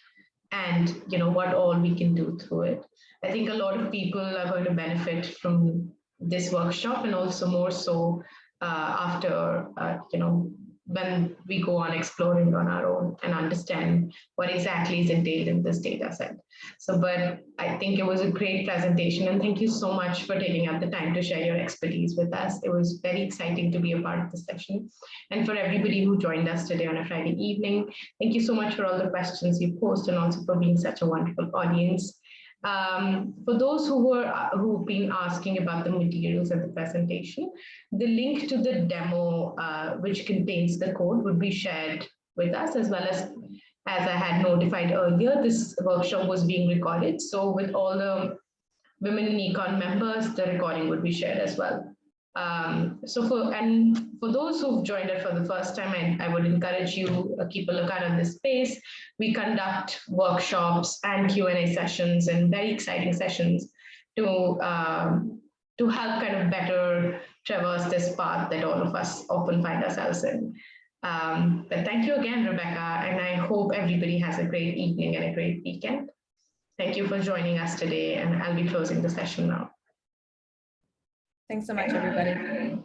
and what all we can do through it. I think a lot of people are going to benefit from this workshop, and also more so after when we go on exploring on our own and understand what exactly is entailed in this data set. So, but I think it was a great presentation, and thank you so much for taking out the time to share your expertise with us. It was very exciting to be a part of the session. And for everybody who joined us today on a Friday evening, thank you so much for all the questions you posed, and also for being such a wonderful audience. For those who've been asking about the materials of the presentation, the link to the demo, which contains the code, would be shared with us, as well as I had notified earlier, this workshop was being recorded. So with all the Women in Econ members, the recording would be shared as well. So for those who've joined us for the first time, I would encourage you keep a lookout on this space. We conduct workshops and Q&A sessions and very exciting sessions to help kind of better traverse this path that all of us often find ourselves in. But thank you again, Rebecca, and I hope everybody has a great evening and a great weekend. Thank you for joining us today, and I'll be closing the session now. Thanks so much, everybody.